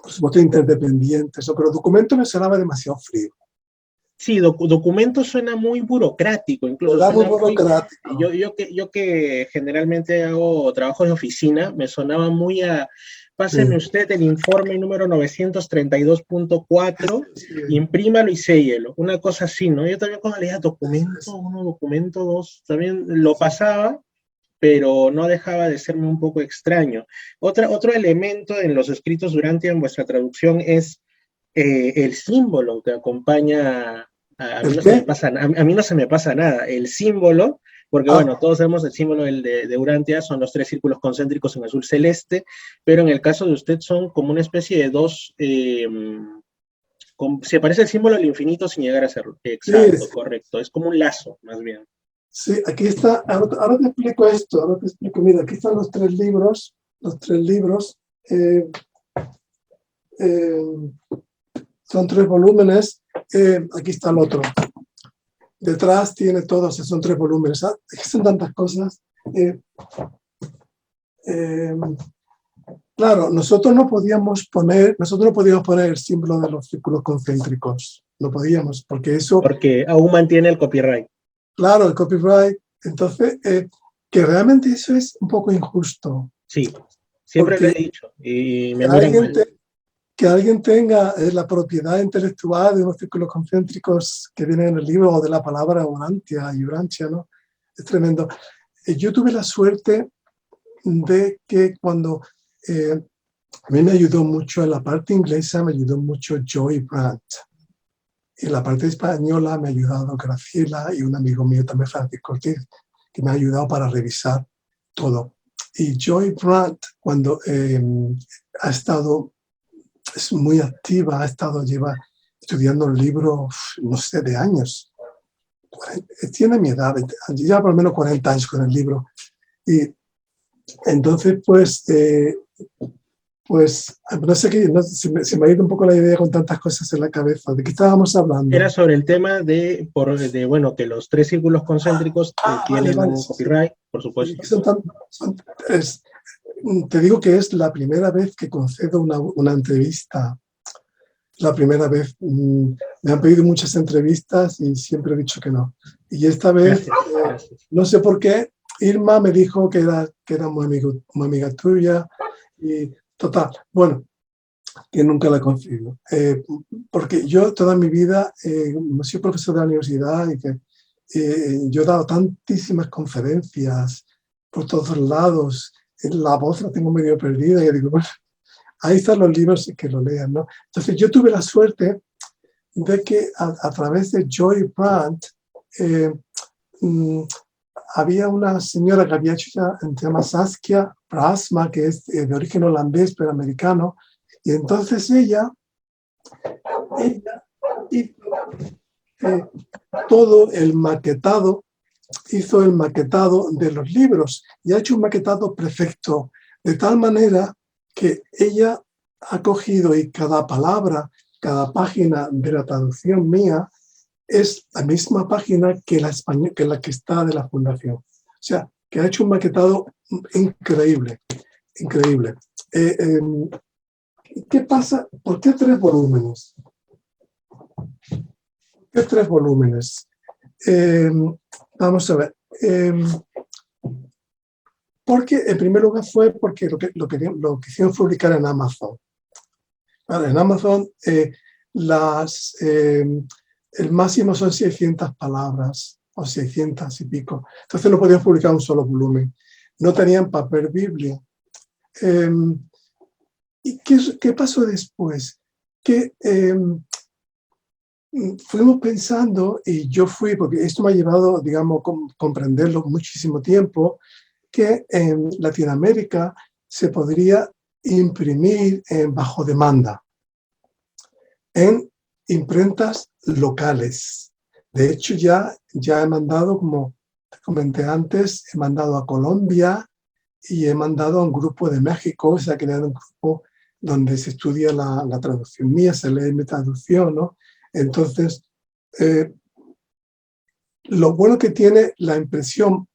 por supuesto, interdependientes, ¿no? Pero documento me sonaba demasiado frío. Sí, documento suena muy burocrático, incluso Era muy suena muy... burocrático. Yo que generalmente hago trabajos de oficina, me sonaba muy a... Páseme Sí. usted el informe número 932.4, imprímalo y séllelo. Una cosa así, ¿no? Yo también cuando leía documento 1, documento 2, también lo pasaba, pero no dejaba de serme un poco extraño. Otro elemento en los escritos durante en vuestra traducción es el símbolo que acompaña, a mí ¿El no se me qué? pasa, a mí no se me pasa nada, el símbolo, porque Ah, bueno, todos sabemos el símbolo de Urantia, son los 3 círculos concéntricos en azul celeste, pero en el caso de usted son como una especie de dos, se parece el símbolo del infinito sin llegar a serlo. sí, Exacto, correcto, es como un lazo, más bien. sí, aquí está, ahora te explico esto, ahora te explico, mira, aquí están los tres libros, eh, eh, son 3 volúmenes, aquí está el otro, detrás tiene todos, son 3 volúmenes, es que son tantas cosas. Eh, claro, nosotros no podíamos poner el símbolo de los círculos concéntricos, no podíamos, porque eso, Porque aún mantiene el copyright. claro, el copyright, entonces, que realmente eso es un poco injusto, Sí, siempre lo he porque dicho y que me miran alguien, mal. que alguien tenga la propiedad intelectual de unos círculos concéntricos que vienen en el libro o de la palabra Urantia y Urantia, ¿no? Es tremendo. Yo tuve la suerte de que cuando a mí me ayudó mucho en la parte inglesa, me ayudó mucho Joy Brandt. En la parte española me ha ayudado Graciela y un amigo mío también, Francisco Ortiz, que me ha ayudado para revisar todo. Y Joy Brandt, cuando ha estado, es muy activa, lleva estudiando el libro, no sé, de años. Tiene mi edad, lleva por lo menos 40 años con el libro. Y entonces, pues no sé qué, se me ha ido un poco la idea con tantas cosas en la cabeza. ¿De qué estábamos hablando? Era sobre el tema bueno, que los 3 círculos concéntricos Vale, tienen vale. un Sí, sí. copyright, por Y supuesto. que te digo que es la primera vez que concedo una entrevista. La primera vez. Me han pedido muchas entrevistas y siempre he dicho que no. Y esta vez, Gracias, gracias. no sé por qué, Irma me dijo que era muy amiga tuya. Y total, bueno, que nunca la consigo. Porque yo toda mi vida soy profesor de la universidad y que yo he dado tantísimas conferencias por todos lados, la voz la tengo medio perdida y digo, bueno, ahí están los libros y que lo lean, ¿no? Entonces yo tuve la suerte de que a través de Joy Brandt había una señora que había hecho ya, se llama Saskia Brasma, que es de origen holandés pero americano, y entonces ella hizo todo el maquetado, hizo el maquetado de los libros y ha hecho un maquetado perfecto, de tal manera que ella ha cogido y cada palabra, cada página de la traducción mía es la misma página que la que está de la fundación. O sea, que ha hecho un maquetado increíble, increíble. ¿Qué pasa? ¿Por qué 3 volúmenes? ¿Qué 3 volúmenes? Vamos a ver. Porque, en primer lugar, fue porque lo que hicieron fue publicar en Amazon. Vale, en Amazon el máximo son 600 palabras o 600 y pico. Entonces no podían publicar un solo volumen. No tenían papel Biblia. ¿Y qué pasó después? Que fuimos pensando, y yo fui, porque esto me ha llevado, digamos, comprenderlo muchísimo tiempo, que en Latinoamérica se podría imprimir bajo demanda. en imprentas locales. De hecho, ya he mandado, como te comenté antes, he mandado a Colombia y he mandado a un grupo de México. Se ha creado un grupo donde se estudia la traducción mía, se lee mi traducción, ¿no? Entonces, lo bueno que tiene la impresión,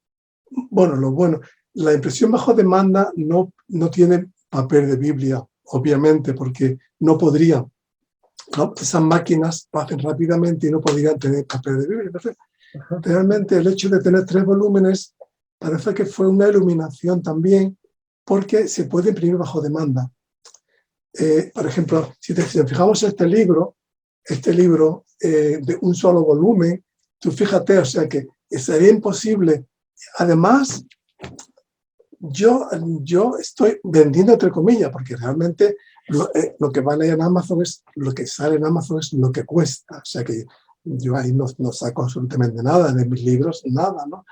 la impresión bajo demanda no tiene papel de Biblia, obviamente, porque no podrían. ¿No? Esas máquinas lo hacen rápidamente y no podrían tener papel de Biblia. Entonces, realmente el hecho de tener 3 volúmenes parece que fue una iluminación también, porque se puede imprimir bajo demanda. Por ejemplo, si nos fijamos en este libro de un solo volumen, tú fíjate, o sea que sería imposible. Además, yo estoy vendiendo entre comillas, porque realmente lo que vale en Amazon es lo que sale en Amazon es lo que cuesta. O sea que yo ahí no saco absolutamente nada de mis libros, nada, ¿no?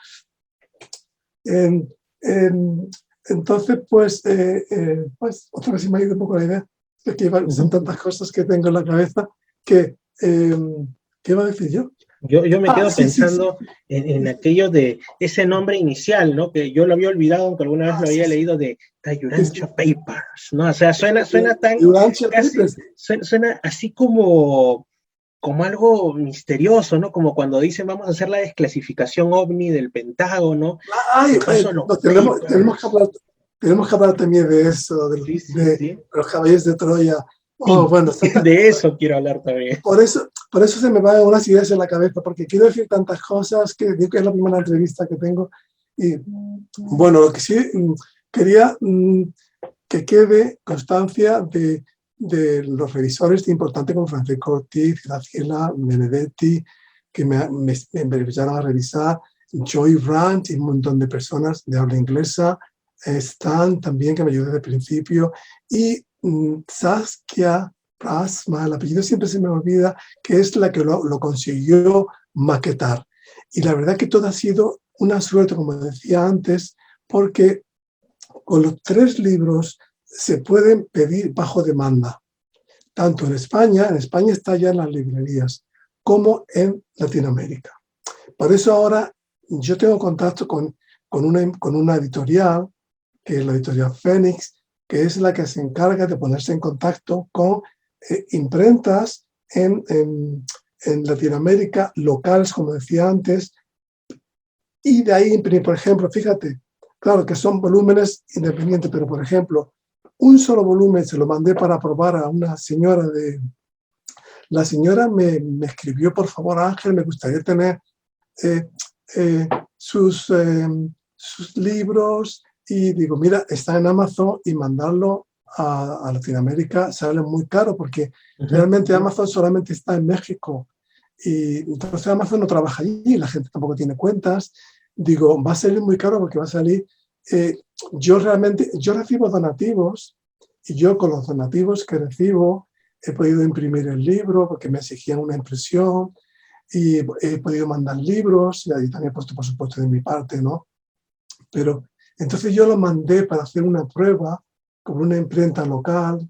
Entonces, pues otra vez se me ha ido un poco la idea, de que son tantas cosas que tengo en la cabeza que, ¿qué iba a decir yo? Yo me quedo pensando sí. En aquello de ese nombre inicial, ¿no? Que yo lo había olvidado, aunque alguna vez lo había leído, de The Urantia Papers, ¿no? O sea, suena tan, casi, suena así como algo misterioso, ¿no? Como cuando dicen vamos a hacer la desclasificación OVNI del Pentágono. Tenemos que hablar también de eso, de los caballos de Troya. Oh, bueno, de eso quiero hablar también. Por eso se me van unas ideas en la cabeza, porque quiero decir tantas cosas que digo que es la primera entrevista que tengo. Y bueno, lo que sí quería que quede constancia de los revisores importantes como Francesco Ortiz, Graciela Benedetti, que me empezaron a revisar, Joy Brandt y un montón de personas de habla inglesa, Stan también, que me ayudó desde el principio, y Saskia Prasma, el apellido siempre se me olvida, que es la que lo consiguió maquetar. Y la verdad que todo ha sido una suerte, como decía antes, porque con los 3 libros se pueden pedir bajo demanda, tanto en España está ya en las librerías, como en Latinoamérica. Por eso ahora yo tengo contacto con una editorial, que es la editorial Fénix, que es la que se encarga de ponerse en contacto con imprentas en Latinoamérica, locales, como decía antes, y de ahí imprimir, por ejemplo, fíjate, claro que son volúmenes independientes, pero por ejemplo, un solo volumen se lo mandé para probar a una señora La señora me escribió, por favor, Ángel, me gustaría tener sus libros, y digo, mira, está en Amazon, y mandarlo a Latinoamérica sale muy caro, porque realmente Amazon solamente está en México, y entonces Amazon no trabaja allí, la gente tampoco tiene cuentas. Digo, va a salir muy caro, porque va a salir, yo recibo donativos, y yo con los donativos que recibo he podido imprimir el libro, porque me exigían una impresión, y he podido mandar libros, y ahí también he puesto, por supuesto, de mi parte, ¿no? Pero entonces yo lo mandé para hacer una prueba con una imprenta local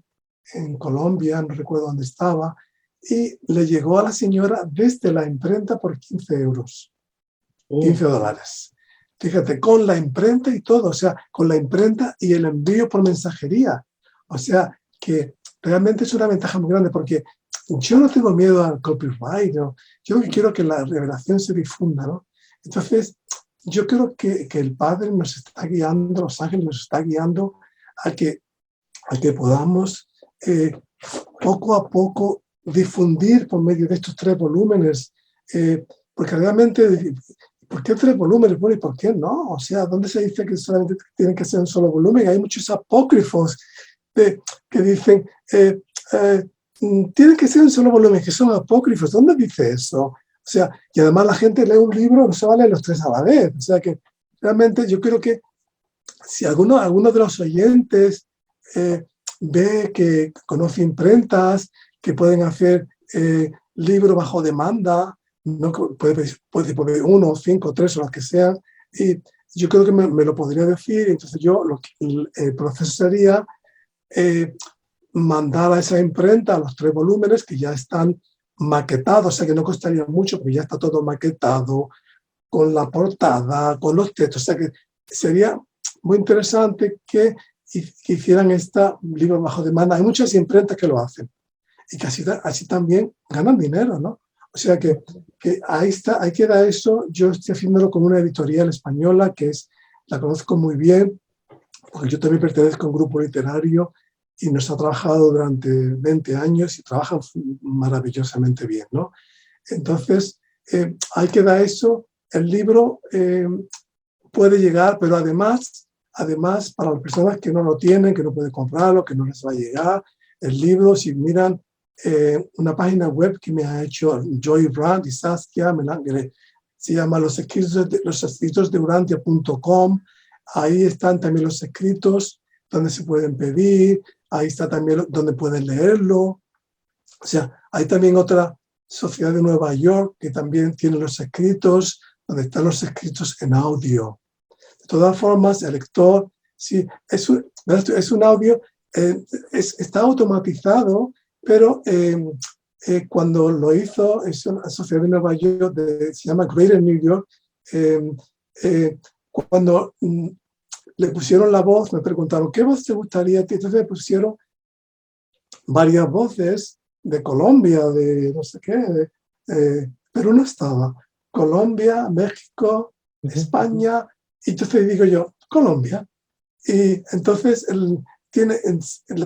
en Colombia, no recuerdo dónde estaba, y le llegó a la señora desde la imprenta por 15 euros, $15. Fíjate, con la imprenta y todo, o sea, con la imprenta y el envío por mensajería. O sea, que realmente es una ventaja muy grande, porque yo no tengo miedo al copyright, ¿no? Yo quiero que la revelación se difunda, ¿no? Entonces, yo creo que el Padre nos está guiando, los ángeles nos está guiando a que podamos poco a poco difundir por medio de estos 3 volúmenes, porque realmente, ¿por qué 3 volúmenes? Bueno, ¿y por qué no? O sea, ¿dónde se dice que solamente tienen que ser un solo volumen? Hay muchos apócrifos que dicen, tiene que ser un solo volumen, que son apócrifos. ¿Dónde dice eso? O sea, y además la gente lee un libro, no se va a leer los 3 a la vez. O sea que realmente yo creo que si alguno de los oyentes ve que conoce imprentas que pueden hacer libros bajo demanda, no puede poner 1, 5, 3 o las que sean, y yo creo que me lo podría decir. Entonces yo el proceso sería mandar a esa imprenta los 3 volúmenes que ya están maquetados, o sea que no costaría mucho porque ya está todo maquetado, con la portada, con los textos, o sea que sería muy interesante que hicieran este libro bajo demanda. Hay muchas imprentas que lo hacen y que así también ganan dinero, ¿no? O sea que ahí está, ahí queda eso. Yo estoy haciéndolo con una editorial española la conozco muy bien, porque yo también pertenezco a un grupo literario y nos ha trabajado durante 20 años y trabajan maravillosamente bien, ¿no? Entonces, ahí queda eso. El libro puede llegar, pero además, para las personas que no lo tienen, que no pueden comprarlo, que no les va a llegar, el libro, si miran una página web que me ha hecho Joy Brand y Saskia Melangre, se llama los escritos de Urantia.com. Ahí están también los escritos donde se pueden pedir, ahí está también donde pueden leerlo. O sea, hay también otra sociedad de Nueva York que también tiene los escritos, donde están los escritos en audio. De todas formas, el lector, sí, es un audio, está automatizado, pero cuando lo hizo, es una sociedad de Nueva York, se llama Greater New York, cuando le pusieron la voz, me preguntaron, ¿qué voz te gustaría a ti? Entonces me pusieron varias voces de Colombia, de no sé qué, pero no estaba. Colombia, México, España, y entonces digo yo, Colombia. Y entonces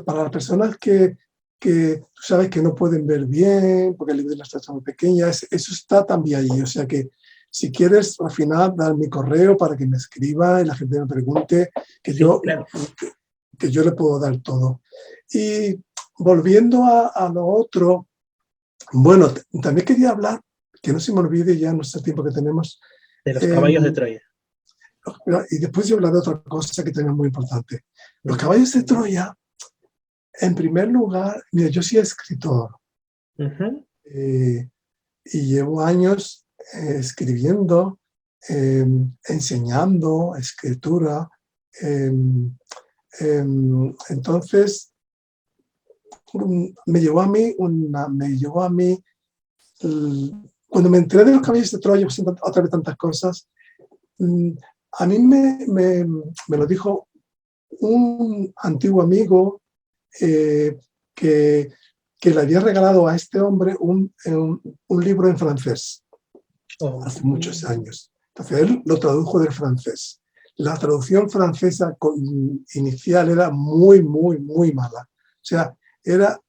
para las personas que tú sabes que no pueden ver bien, porque el libro de las letras muy pequeña, eso está también allí. O sea que si quieres, al final, dar mi correo para que me escriba y la gente me pregunte, que yo le puedo dar todo. Y volviendo a lo otro, bueno, también quería hablar, que no se me olvide ya nuestro tiempo que tenemos. De los caballos de Troya. Y después yo hablar de otra cosa que también es muy importante. Los caballos de Troya, en primer lugar, mira, yo soy escritor. Y llevo años escribiendo, enseñando escritura. Entonces, me llegó a mí, cuando me enteré de los caballos de Troya, otra vez tantas cosas, a mí me lo dijo un antiguo amigo que le había regalado a este hombre un libro en francés hace muchos años. Entonces él lo tradujo del francés. La traducción francesa inicial era muy, muy, muy mala. O sea, era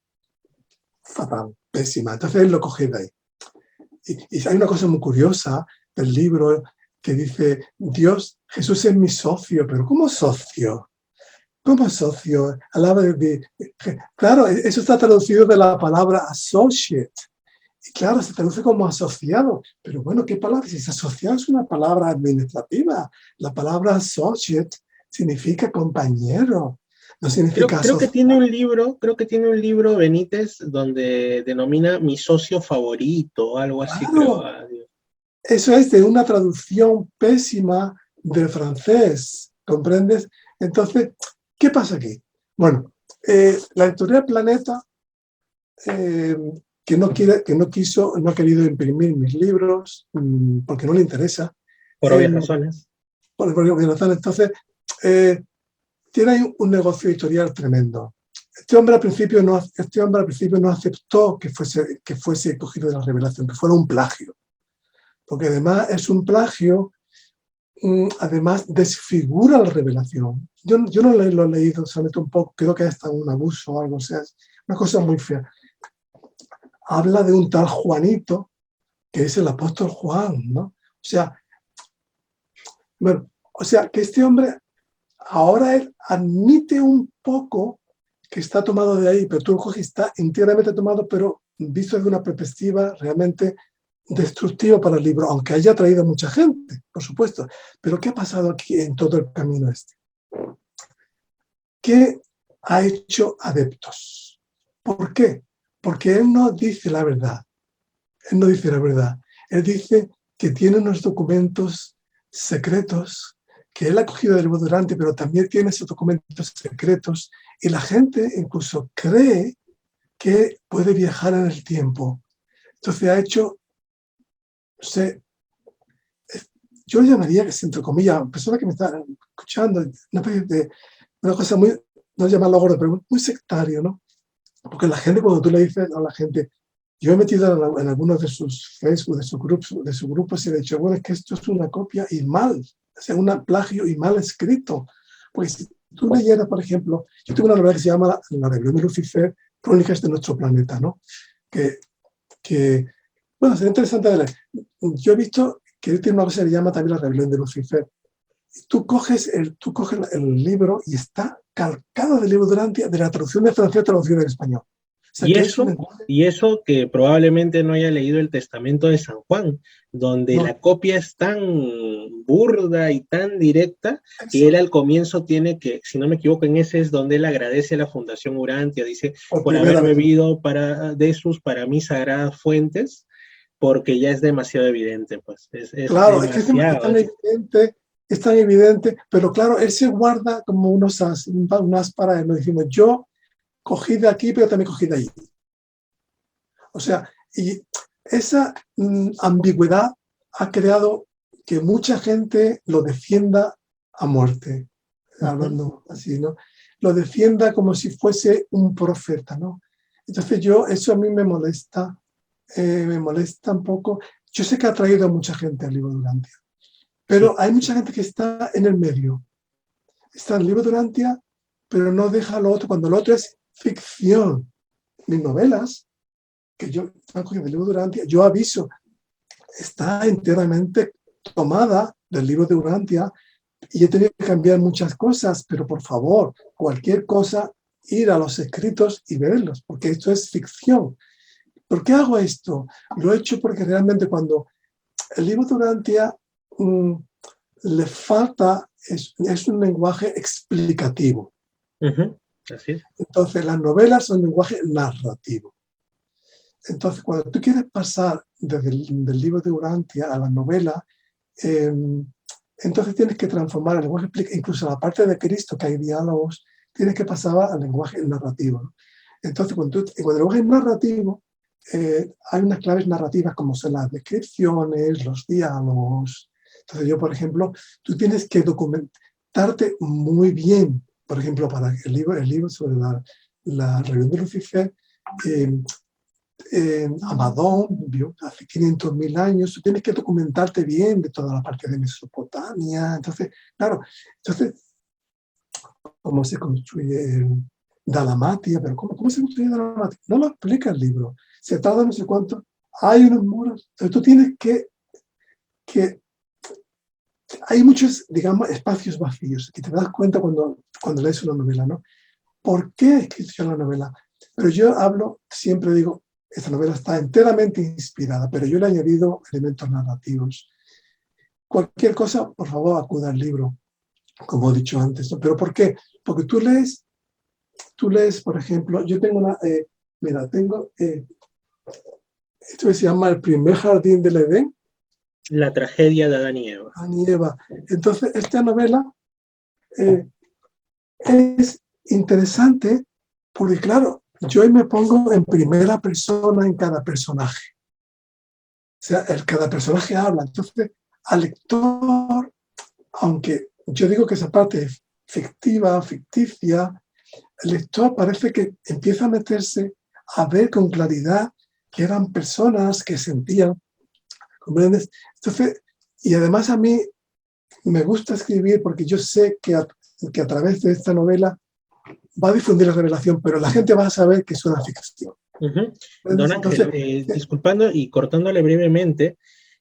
fatal, pésima. Entonces él lo cogió de ahí. Y hay una cosa muy curiosa del libro que dice, Jesús es mi socio, pero ¿cómo socio? ¿Cómo socio? Claro, eso está traducido de la palabra associate. Y claro, se traduce como asociado. Pero bueno, ¿qué palabra? Si es asociado es una palabra administrativa. La palabra associate significa compañero. No significa creo que tiene un libro Benítez donde denomina mi socio favorito, algo así, creo. Eso es de una traducción pésima del francés, ¿comprendes? Entonces, ¿qué pasa aquí? Bueno, la editorial Planeta, que no ha querido imprimir mis libros porque no le interesa. Por obvias razones. Por obvias razones. Entonces, tiene ahí un negocio editorial tremendo. Este hombre al principio no aceptó que fuese cogido de la revelación, que fuera un plagio. Porque además es un plagio, además desfigura la revelación. Yo no lo he leído, solamente un poco, creo que es hasta un abuso o algo, o sea, es una cosa muy fea. Habla de un tal Juanito, que es el apóstol Juan, ¿no? O sea, bueno, que este hombre ahora él admite un poco que está tomado de ahí, pero tú lo coges, está íntegramente tomado, pero visto desde una perspectiva realmente destructiva para el libro, aunque haya traído mucha gente, por supuesto. Pero ¿qué ha pasado aquí en todo el camino este? Que ha hecho adeptos. ¿Por qué? Porque él no dice la verdad. Él no dice la verdad. Él dice que tiene unos documentos secretos que él ha cogido del libro Durante, pero también tiene esos documentos secretos, y la gente incluso cree que puede viajar en el tiempo. Entonces ha hecho, no sé, yo llamaría, que es, entre comillas, personas que me están escuchando, una cosa muy, no llamarlo gordo, pero muy sectario, ¿no? Porque la gente, cuando tú le dices a la gente, yo he metido en algunos de sus Facebook, de sus grupos, y le he dicho, bueno, es que esto es una copia y mal, o sea, un plagio y mal escrito. Pues si tú leyeras, por ejemplo, yo tengo una novela que se llama La rebelión de Lucifer, Crónicas de nuestro planeta, ¿no? Que bueno, sería interesante de leer. Yo he visto que él tiene una cosa que se llama también La rebelión de Lucifer. Tú coges el libro y está calcado del libro Durante, de la traducción de francés, traducción en español. O sea, Y que es un eso, lenguaje. y eso que probablemente no haya leído el Testamento de San Juan, donde No, la copia es tan burda y tan directa que él eso, al comienzo tiene que, si no me equivoco, en ese es donde él agradece a la Fundación Urantia, dice, por por haber primera vez. bebido de sus, para mí, sagradas fuentes, porque ya es demasiado evidente, pues, es Claro, es que demasiado. es tan evidente, pero claro, él se guarda como un as para él. Lo decimos, yo cogí de aquí, pero también cogí de allí. O sea, y esa ambigüedad ha creado que mucha gente lo defienda a muerte, hablando así, ¿no? Lo defienda como si fuese un profeta, ¿no? Entonces eso a mí me molesta un poco. Yo sé que ha traído a mucha gente al libro Durantia, Sí. pero hay mucha gente que está en el medio. Está en el libro Durantia, pero no deja lo otro, cuando lo otro es ficción. Mis novelas, que yo estaba cogiendo del libro Durantia, yo aviso, está enteramente tomada del libro de Urantia y he tenido que cambiar muchas cosas, pero por favor, cualquier cosa, ir a los escritos y verlos, porque esto es ficción. ¿Por qué hago esto? Lo he hecho porque realmente cuando el libro de Urantia le falta, es un lenguaje explicativo. Así es. Entonces, las novelas son un lenguaje narrativo. Entonces, cuando tú quieres pasar del libro de Urantia a la novela, entonces tienes que transformar el lenguaje, incluso la parte de Cristo, que hay diálogos, tienes que pasar al lenguaje narrativo, ¿no? Entonces, cuando el lenguaje es narrativo, hay unas claves narrativas como son las descripciones, los diálogos. Entonces yo, por ejemplo, tú tienes que documentarte muy bien. Por ejemplo, para el libro sobre la rebelión de Lucifer, Amadón vivió hace 500.000 años, tú tienes que documentarte bien de toda la parte de Mesopotamia. Entonces, claro, cómo se construye Dalmatia, pero ¿cómo se construye Dalmatia? No lo explica el libro. Se tarda no sé cuánto. Hay unos muros. Entonces tú tienes que hay muchos, digamos, espacios vacíos que te das cuenta cuando lees una novela, ¿no? ¿Por qué he escrito yo la novela? Pero yo siempre digo, esta novela está enteramente inspirada, pero yo le he añadido elementos narrativos. Cualquier cosa, por favor, acuda al libro, como he dicho antes, ¿no? ¿Pero por qué? Porque tú lees, por ejemplo, yo tengo esto que se llama El primer jardín del Edén. La tragedia de Adán y Eva. Adán y Eva. Entonces, esta novela es interesante porque, claro, yo me pongo en primera persona en cada personaje. O sea, cada personaje habla. Entonces, al lector, aunque yo digo que esa parte es ficticia, el lector parece que empieza a meterse a ver con claridad que eran personas que sentían, ¿comprendes? Entonces, y además a mí me gusta escribir porque yo sé que a través de esta novela va a difundir la revelación, pero la gente va a saber que es una ficción. Don Ángel, Entonces, disculpando y cortándole brevemente,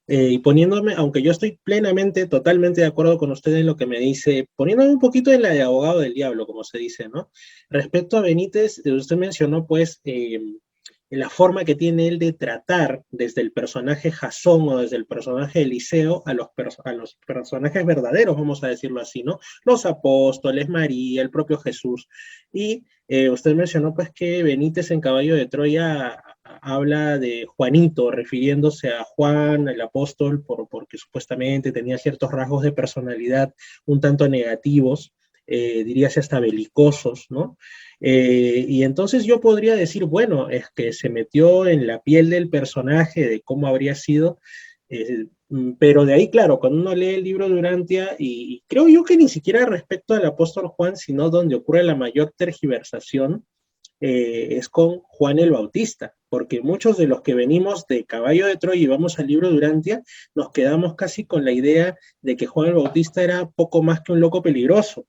y poniéndome, aunque yo estoy plenamente, totalmente de acuerdo con usted en lo que me dice, poniéndome un poquito en la de abogado del diablo, como se dice, ¿no? Respecto a Benítez, usted mencionó, pues, la forma que tiene él de tratar desde el personaje Jasón o desde el personaje Eliseo a los personajes verdaderos, vamos a decirlo así, ¿no? Los apóstoles, María, el propio Jesús. Y usted mencionó pues que Benítez en Caballo de Troya habla de Juanito, refiriéndose a Juan, el apóstol, porque supuestamente tenía ciertos rasgos de personalidad un tanto negativos, diríase hasta belicosos, ¿no? Y entonces yo podría decir, bueno, es que se metió en la piel del personaje, de cómo habría sido, pero de ahí, claro, cuando uno lee el libro de Urantia, y creo yo que ni siquiera respecto al apóstol Juan, sino donde ocurre la mayor tergiversación, es con Juan el Bautista, porque muchos de los que venimos de Caballo de Troya y vamos al libro de Urantia, nos quedamos casi con la idea de que Juan el Bautista era poco más que un loco peligroso.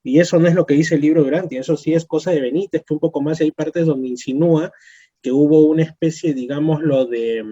Y eso no es lo que dice el libro de Urantia, eso sí es cosa de Benítez, que un poco más hay partes donde insinúa que hubo una especie, digámoslo, de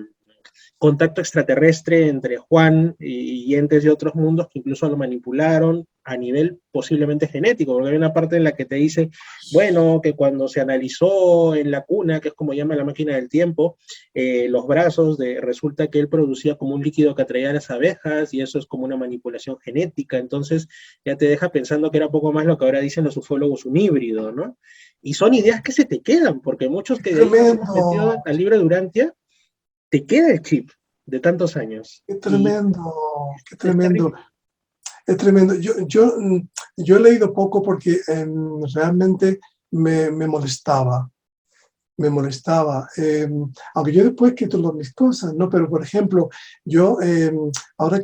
contacto extraterrestre entre Juan y entes de otros mundos que incluso lo manipularon a nivel posiblemente genético, porque hay una parte en la que te dice, bueno, que cuando se analizó en la cuna, que es como llama la máquina del tiempo, los brazos, resulta que él producía como un líquido que atraía a las abejas y eso es como una manipulación genética, entonces ya te deja pensando que era poco más lo que ahora dicen los ufólogos, un híbrido, ¿no? Y son ideas que se te quedan, porque muchos que de ahí nos hemos metido al libro de Urantia, te queda el chip de tantos años. Qué tremendo, qué tremendo. Es tremendo. Yo he leído poco porque realmente me molestaba. Me molestaba. Aunque yo después he escrito mis cosas, ¿no? Pero, por ejemplo, yo, ahora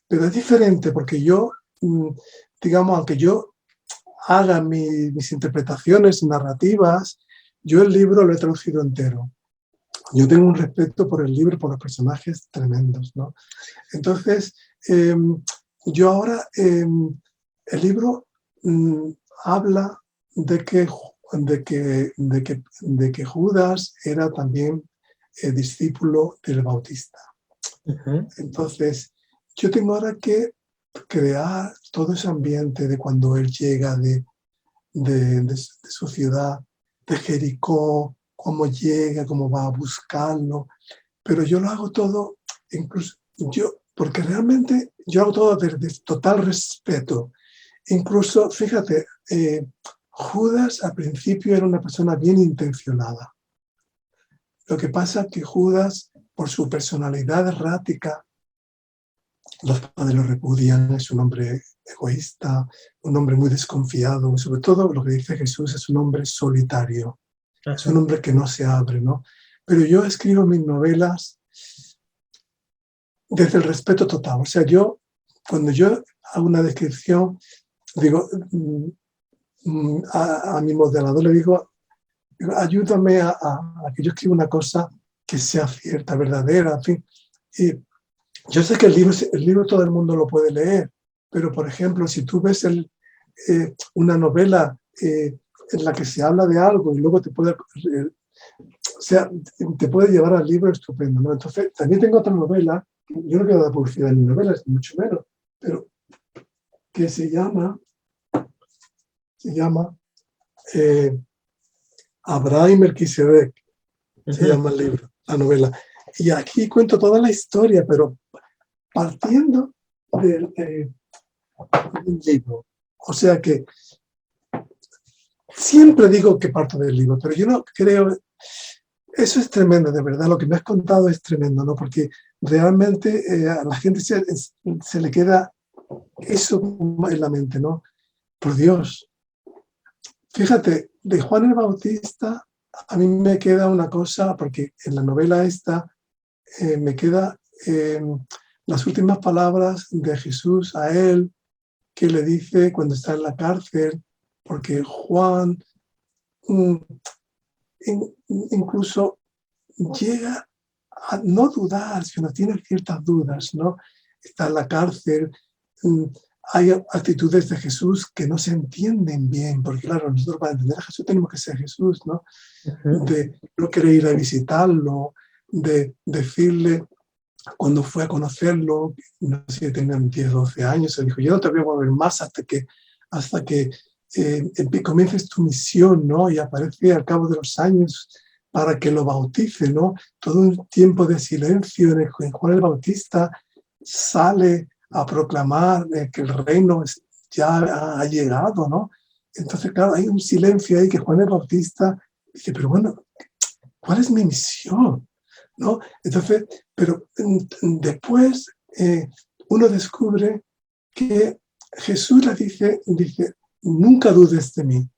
pero es diferente porque yo, digamos, aunque yo haga mis interpretaciones narrativas, yo el libro lo he traducido entero. Yo tengo un respeto por el libro, por los personajes tremendos, ¿no? Entonces, yo ahora, el libro habla de que Judas era también discípulo del Bautista. Uh-huh. Entonces, yo tengo ahora que crear todo ese ambiente de cuando él llega de su ciudad, de Jericó, cómo llega, cómo va a buscarlo, pero yo lo hago todo, incluso porque realmente yo hago todo desde total respeto. Incluso, fíjate, Judas al principio era una persona bien intencionada. Lo que pasa es que Judas, por su personalidad errática, los padres lo repudian, es un hombre egoísta, un hombre muy desconfiado, sobre todo lo que dice Jesús es un hombre solitario. Ajá. Es un hombre que no se abre, ¿no? Pero yo escribo mis novelas desde el respeto total. O sea, cuando yo hago una descripción, digo, a mi modelador le digo, ayúdame a que yo escriba una cosa que sea cierta, verdadera, en fin. Y yo sé que el libro todo el mundo lo puede leer, pero, por ejemplo, si tú ves una novela en la que se habla de algo y luego te puede llevar al libro, estupendo, ¿no? Entonces, también tengo otra novela, yo no quiero dar publicidad en mis novelas, mucho menos, pero que se llama Abraham y Melquisedec, se llama el libro, la novela. Y aquí cuento toda la historia, pero partiendo del libro. O sea que siempre digo que parto del libro, pero yo no creo... Eso es tremendo, de verdad, lo que me has contado es tremendo, ¿no? Porque realmente a la gente se le queda eso en la mente, ¿no? Por Dios. Fíjate, de Juan el Bautista a mí me queda una cosa, porque en la novela esta me queda las últimas palabras de Jesús a él, que le dice cuando está en la cárcel, porque Juan incluso llega a no dudar, sino tiene ciertas dudas, ¿no? Está en la cárcel, hay actitudes de Jesús que no se entienden bien, porque claro, nosotros para entender a Jesús tenemos que ser Jesús, ¿no? Uh-huh. De no querer ir a visitarlo, de decirle, cuando fue a conocerlo, no sé si tenían 10, 12 años, se dijo, yo no te voy a ver más hasta que comiences tu misión, ¿no? Y aparece al cabo de los años para que lo bautice, ¿no? Todo un tiempo de silencio en Juan el Bautista sale a proclamar que el reino ya ha llegado, ¿no? Entonces, claro, hay un silencio ahí que Juan el Bautista dice, pero bueno, ¿cuál es mi misión? ¿No? Entonces, pero después uno descubre que Jesús le dice, nunca dudes de mí,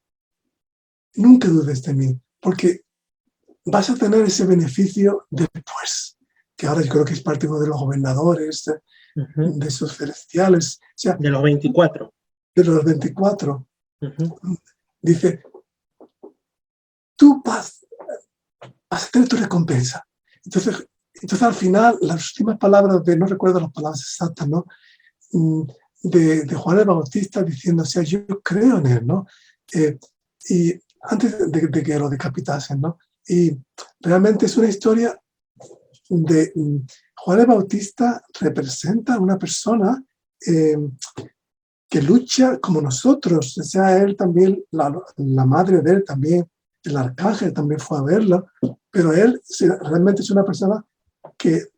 nunca dudes de mí, porque vas a tener ese beneficio después, que ahora yo creo que es parte de los gobernadores, de esos celestiales, o sea, de los 24. De los 24. Dice, tú vas a tener tu recompensa. Entonces al final, las últimas palabras no recuerdo las palabras exactas, ¿no? De Juan el Bautista diciendo, o sea, yo creo en él, ¿no? Y antes de que lo decapitasen, ¿no? Y realmente es una historia de Juan el Bautista representa a una persona que lucha como nosotros, o sea, él también, la madre de él también, el arcángel también fue a verlo, pero él realmente es una persona que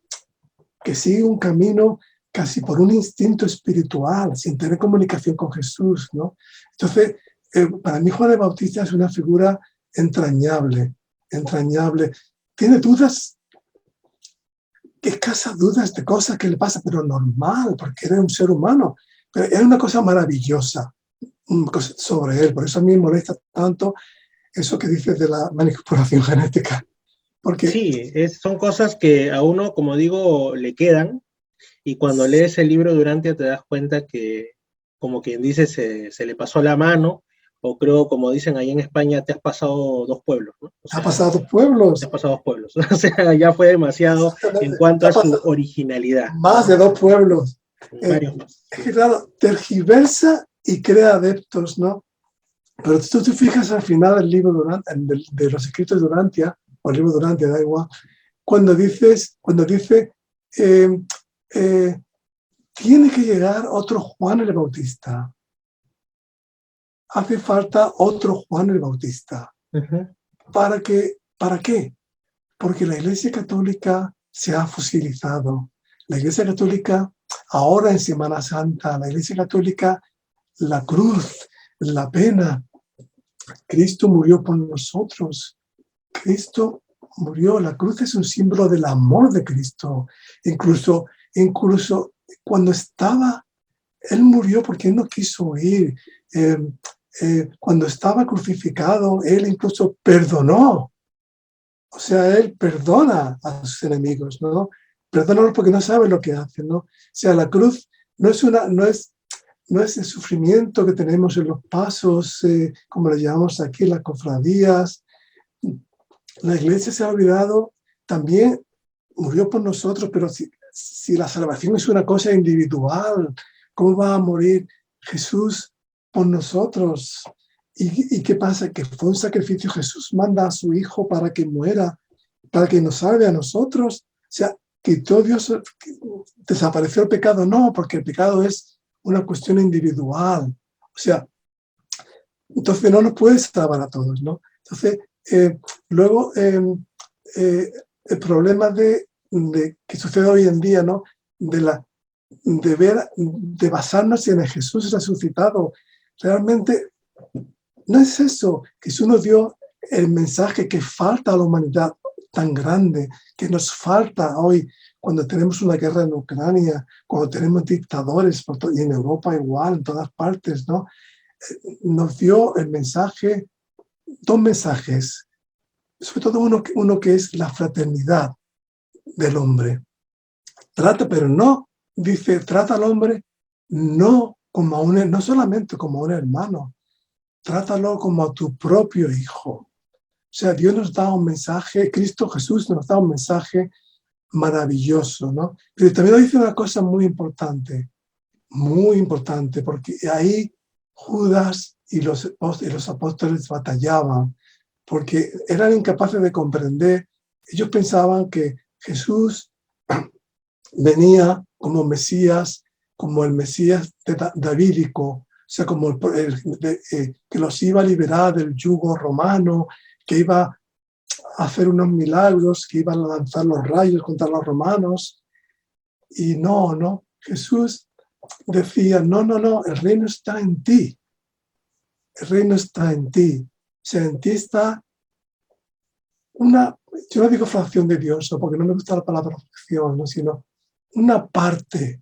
sigue un camino casi por un instinto espiritual, sin tener comunicación con Jesús, ¿no? Entonces, para mí Juan el Bautista es una figura entrañable. Tiene dudas, escasas dudas de cosas que le pasan, pero normal, porque era un ser humano. Pero es una cosa maravillosa sobre él. Por eso a mí me molesta tanto eso que dices de la manipulación genética. Porque sí, son cosas que a uno, como digo, le quedan, y cuando lees el libro Durantia te das cuenta que, como quien dice, se le pasó la mano, o creo, como dicen ahí en España, te has pasado 2 pueblos, ¿no? O sea, ha pasado pueblos. te has pasado 2 pueblos. O sea, ya fue demasiado en cuanto a su originalidad. Más de 2 pueblos. Varios más. Es que claro, tergiversa y crea adeptos, ¿no? Pero tú te fijas al final del libro de los escritos de Durantia, o el libro Durantia, da igual, cuando dice, tiene que llegar otro Juan el Bautista. Hace falta otro Juan el Bautista. ¿Para qué? Porque la Iglesia Católica se ha fosilizado. La Iglesia Católica, ahora en Semana Santa, la Iglesia Católica, la cruz, la pena. Cristo murió por nosotros. Cristo murió. La cruz es un símbolo del amor de Cristo. Incluso cuando Él murió porque Él no quiso huir. Cuando estaba crucificado, Él incluso perdonó. O sea, Él perdona a sus enemigos, ¿no? Perdónalos porque no saben lo que hacen, ¿no? O sea, la cruz no es el sufrimiento que tenemos en los pasos, como le llamamos aquí, las cofradías. La Iglesia se ha olvidado, también murió por nosotros, pero si la salvación es una cosa individual, ¿cómo va a morir Jesús por nosotros? ¿Y qué pasa? Que fue un sacrificio. Jesús manda a su Hijo para que muera, para que nos salve a nosotros. O sea, quitó Dios, desapareció el pecado. No, porque el pecado es una cuestión individual. O sea, entonces no nos puede salvar a todos, ¿no? Entonces, luego, el problema que sucede hoy en día, ¿no? De basarnos en el Jesús resucitado. Realmente no es eso. Jesús nos dio el mensaje que falta a la humanidad tan grande, que nos falta hoy cuando tenemos una guerra en Ucrania, cuando tenemos dictadores, y en Europa igual, en todas partes, ¿no? Nos dio el mensaje, 2 mensajes, sobre todo uno que es la fraternidad del hombre. Trata al hombre no solamente como un hermano, trátalo como a tu propio hijo. O sea, Dios nos da un mensaje, Cristo Jesús nos da un mensaje maravilloso, ¿no? Pero también nos dice una cosa muy importante, porque ahí Judas y los apóstoles batallaban, porque eran incapaces de comprender. Ellos pensaban que Jesús venía como Mesías, como el Mesías davídico, o sea, como que los iba a liberar del yugo romano, que iba a hacer unos milagros, que iba a lanzar los rayos contra los romanos. Y no, Jesús decía, no, el reino está en ti. el reino está en ti. O sea, en ti está yo no digo fracción de Dios, ¿no? Porque no me gusta la palabra fracción, ¿no? Sino una parte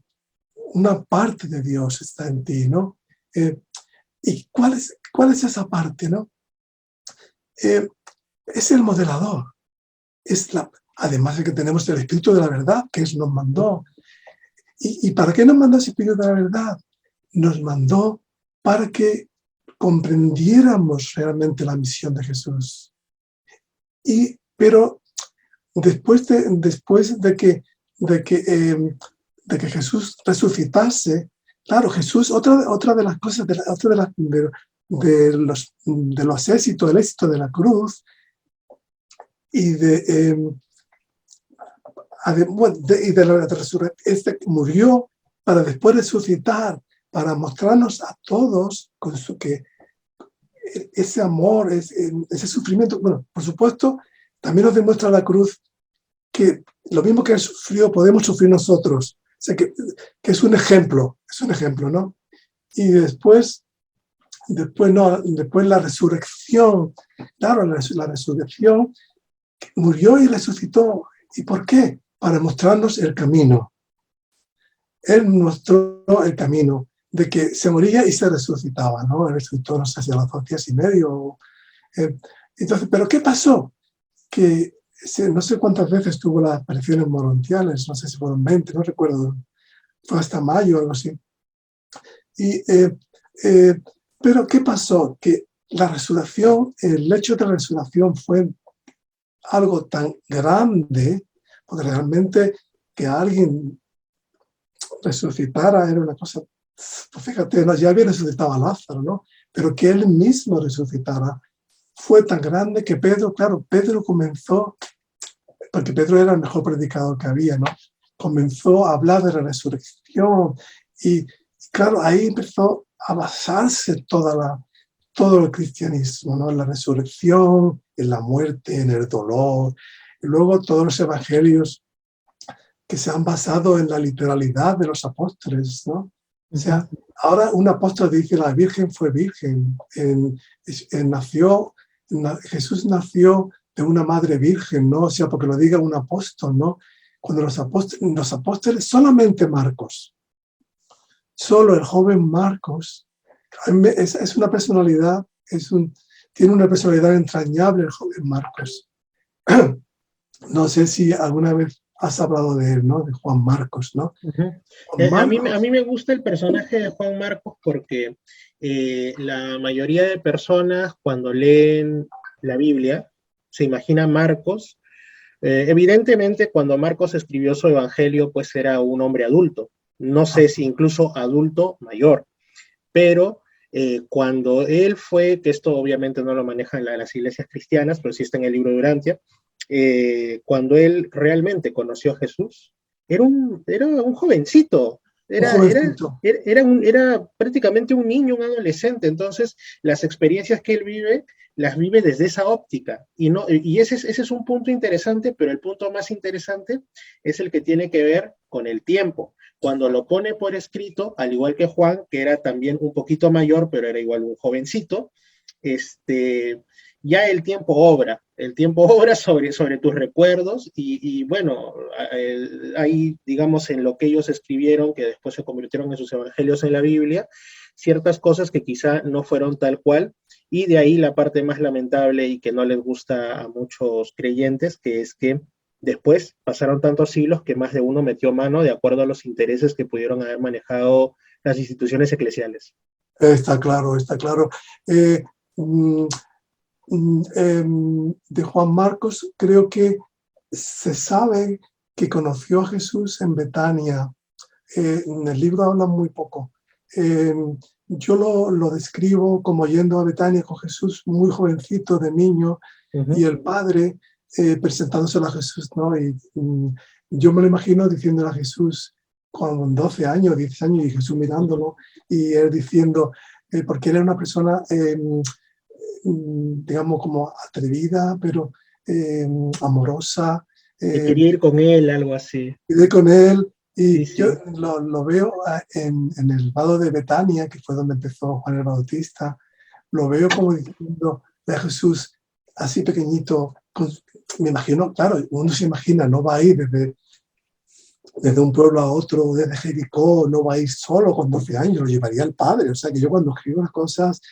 de Dios está en ti, ¿no? ¿Y cuál es esa parte, no? Es el modelador. Además de que tenemos el Espíritu de la verdad, que nos mandó. ¿Y para qué nos mandó ese Espíritu de la verdad? Nos mandó para que comprendiéramos realmente la misión de Jesús. Pero después de que Jesús resucitase, claro, Jesús, otra de las cosas, de los éxitos, el éxito de la cruz y de la resurrección, murió para después resucitar, para mostrarnos a todos que ese amor, ese sufrimiento. Bueno, por supuesto, también nos demuestra la cruz que lo mismo que él sufrió, podemos sufrir nosotros. O sea, que es un ejemplo, ¿no? Y después la resurrección, claro, la resurrección, murió y resucitó. ¿Y por qué? Para mostrarnos el camino. Él mostró el camino de que se moría y se resucitaba, ¿no? Él resucitó, no sé si a las 2 días y medio. Entonces, ¿pero qué pasó? Que no sé cuántas veces tuvo las apariciones morontiales, no sé si fueron 20, no recuerdo. Fue hasta mayo o algo así. Pero ¿qué pasó? Que la resurrección, el hecho de la resurrección fue algo tan grande, porque realmente que alguien resucitara era una cosa, pues fíjate, ¿no? Ya había resucitado a Lázaro, ¿no? Pero que él mismo resucitara fue tan grande que Pedro comenzó, porque Pedro era el mejor predicador que había, ¿no? Comenzó a hablar de la resurrección y claro, ahí empezó a basarse todo el cristianismo, ¿no? En la resurrección, en la muerte, en el dolor. Y luego todos los evangelios que se han basado en la literalidad de los apóstoles, ¿no? O sea, ahora un apóstol dice la Virgen fue virgen. Jesús nació de una madre virgen, ¿no? O sea, porque lo diga un apóstol, ¿no? Cuando los apóstoles, solamente Marcos, solo el joven Marcos, es una personalidad, tiene una personalidad entrañable el joven Marcos. No sé si alguna vez has hablado de él, ¿no? De Juan Marcos, ¿no? A mí me gusta el personaje de Juan Marcos porque la mayoría de personas cuando leen la Biblia se imagina Marcos. Evidentemente, cuando Marcos escribió su evangelio, pues era un hombre adulto. No sé si incluso adulto mayor, pero cuando él fue, que esto obviamente no lo manejan las iglesias cristianas, pero sí está en el libro de Urantia, cuando él realmente conoció a Jesús, era un jovencito, era prácticamente un niño, un adolescente. Entonces las experiencias que él vive, las vive desde esa óptica, y ese es un punto interesante, pero el punto más interesante es el que tiene que ver con el tiempo. Cuando lo pone por escrito, al igual que Juan, que era también un poquito mayor, pero era igual un jovencito, ya el tiempo obra sobre tus recuerdos y bueno, hay, digamos, en lo que ellos escribieron, que después se convirtieron en sus evangelios en la Biblia, ciertas cosas que quizá no fueron tal cual, y de ahí la parte más lamentable y que no les gusta a muchos creyentes, que es que después pasaron tantos siglos que más de uno metió mano de acuerdo a los intereses que pudieron haber manejado las instituciones eclesiales. Está claro. De Juan Marcos creo que se sabe que conoció a Jesús en Betania. En el libro habla muy poco. Yo lo describo como yendo a Betania con Jesús muy jovencito, de niño, y el padre presentándoselo a Jesús, ¿no? Y yo me lo imagino diciéndole a Jesús con 12 años, 10 años, y Jesús mirándolo, y él diciendo, porque él era una persona, digamos, como atrevida, pero amorosa. Quería ir con él, algo así. Ir con él, y sí. yo lo veo en el vado de Betania, que fue donde empezó Juan el Bautista, lo veo como diciendo a Jesús así pequeñito, me imagino, claro, uno se imagina, no va a ir desde un pueblo a otro, desde Jericó, no va a ir solo con 12 años, lo llevaría el padre. O sea, que yo cuando escribo las cosas,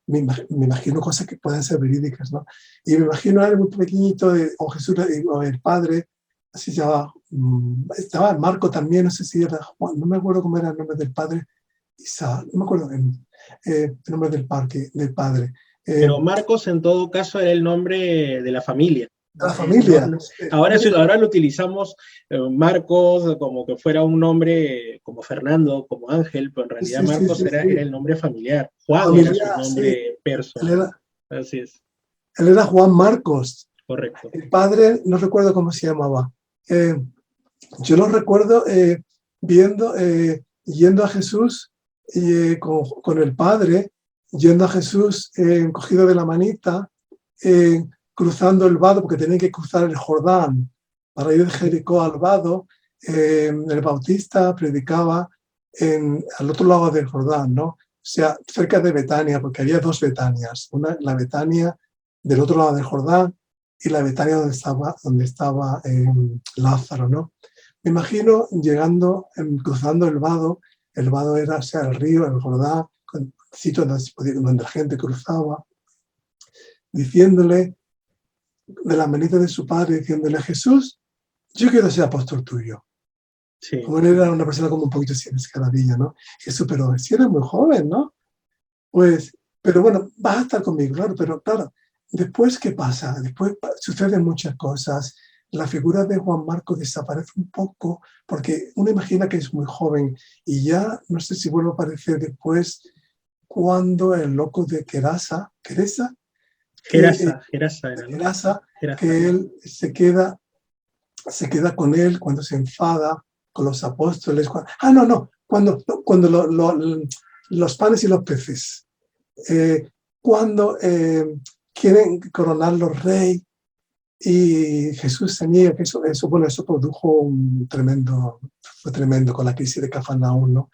me imagino cosas que pueden ser verídicas, ¿no? Y me imagino a él muy pequeñito, o Jesús, o el padre, así se llama, estaba Marco también, no sé si era Juan, no me acuerdo cómo era el nombre del padre, Isa, no me acuerdo el nombre del padre. Pero Marcos en todo caso era el nombre de la familia. La familia. Ahora lo utilizamos Marcos como que fuera un nombre como Fernando, como Ángel, pero en realidad Marcos era el nombre familiar. Juan era su nombre personal. Así es. Él era Juan Marcos. Correcto. El padre, no recuerdo cómo se llamaba. Yo lo recuerdo yendo a Jesús con el padre, yendo a Jesús cogido de la manita, cruzando el vado, porque tenían que cruzar el Jordán para ir de Jericó al vado. El Bautista predicaba al otro lado del Jordán, ¿no? O sea, cerca de Betania, porque había dos Betanias, la Betania del otro lado del Jordán y la Betania donde estaba Lázaro, ¿no? Me imagino llegando, cruzando el vado era, o sea, el río, el Jordán, el sitio donde la gente cruzaba, diciéndole de la manita de su padre, diciéndole: Jesús, yo quiero ser apóstol tuyo. Sí. Como él era una persona como un poquito sin escaladilla, ¿no? Jesús, pero si eres muy joven, ¿no? Pues, pero bueno, vas a estar conmigo, claro, pero claro, después, ¿qué pasa? Después suceden muchas cosas. La figura de Juan Marcos desaparece un poco porque uno imagina que es muy joven y ya no sé si vuelve a aparecer después cuando el loco de Gerasa, que él se queda con él cuando se enfada con los apóstoles. Cuando los panes y los peces. Cuando quieren coronarlo rey y Jesús se niega, que eso produjo fue tremendo con la crisis de Cafarnaúm, ¿no?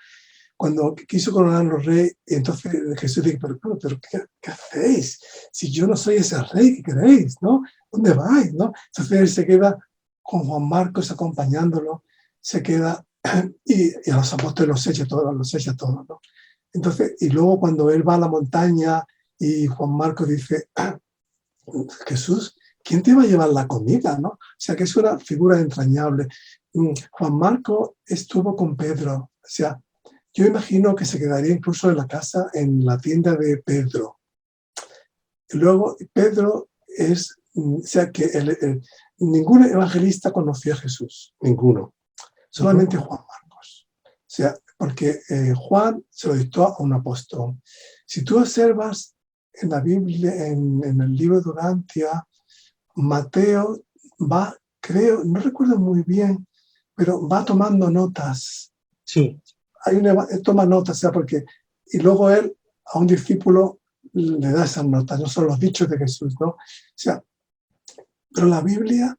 Cuando quiso coronarlo rey, y entonces Jesús dice: pero ¿qué hacéis? Si yo no soy ese rey que queréis, ¿no? ¿Dónde vais, no? Entonces él se queda con Juan Marcos acompañándolo, se queda y a los apóstoles los echa todos, ¿no? Entonces, y luego cuando él va a la montaña y Juan Marcos dice: Jesús, ¿quién te va a llevar la comida, no? O sea, que es una figura entrañable. Juan Marcos estuvo con Pedro, o sea, yo imagino que se quedaría incluso en la casa, en la tienda de Pedro. Y luego Pedro o sea, que ningún evangelista conocía a Jesús, ninguno, solamente Juan Marcos. O sea, porque Juan se lo dictó a un apóstol. Si tú observas en la Biblia, en el libro de Durantia, Mateo no recuerdo muy bien, pero va tomando notas. Sí. Toma notas, o sea, porque, y luego él a un discípulo le da esas notas, no son los dichos de Jesús, ¿no? O sea, pero la Biblia,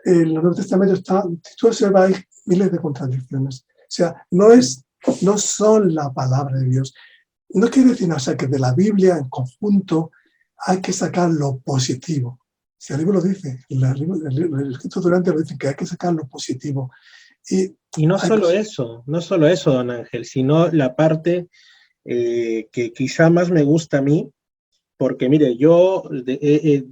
el Nuevo Testamento está, tú observas, hay miles de contradicciones. O sea, no son la palabra de Dios. No quiere decir, o sea, que de la Biblia en conjunto hay que sacar lo positivo. Si el libro lo dice, el escrito Durante lo dice, que hay que sacar lo positivo. Y no solo eso, don Ángel, sino la parte que quizá más me gusta a mí, porque mire, yo,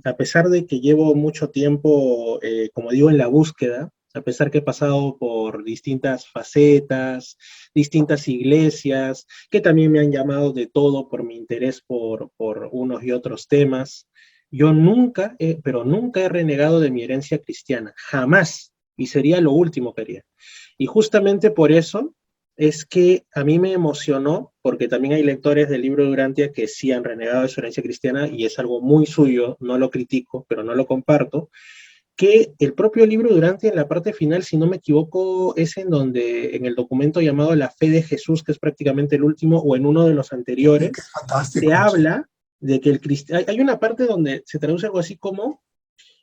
a pesar de que llevo mucho tiempo, como digo, en la búsqueda, a pesar que he pasado por distintas facetas, distintas iglesias, que también me han llamado de todo por mi interés por unos y otros temas, yo nunca, pero nunca he renegado de mi herencia cristiana, jamás, y sería lo último que haría. Y justamente por eso es que a mí me emocionó, porque también hay lectores del libro de Durantia que sí han renegado de su herencia cristiana, y es algo muy suyo, no lo critico, pero no lo comparto, que el propio libro de Durantia en la parte final, si no me equivoco, es en donde, en el documento llamado La Fe de Jesús, que es prácticamente el último, o en uno de los anteriores, se habla de que hay una parte donde se traduce algo así como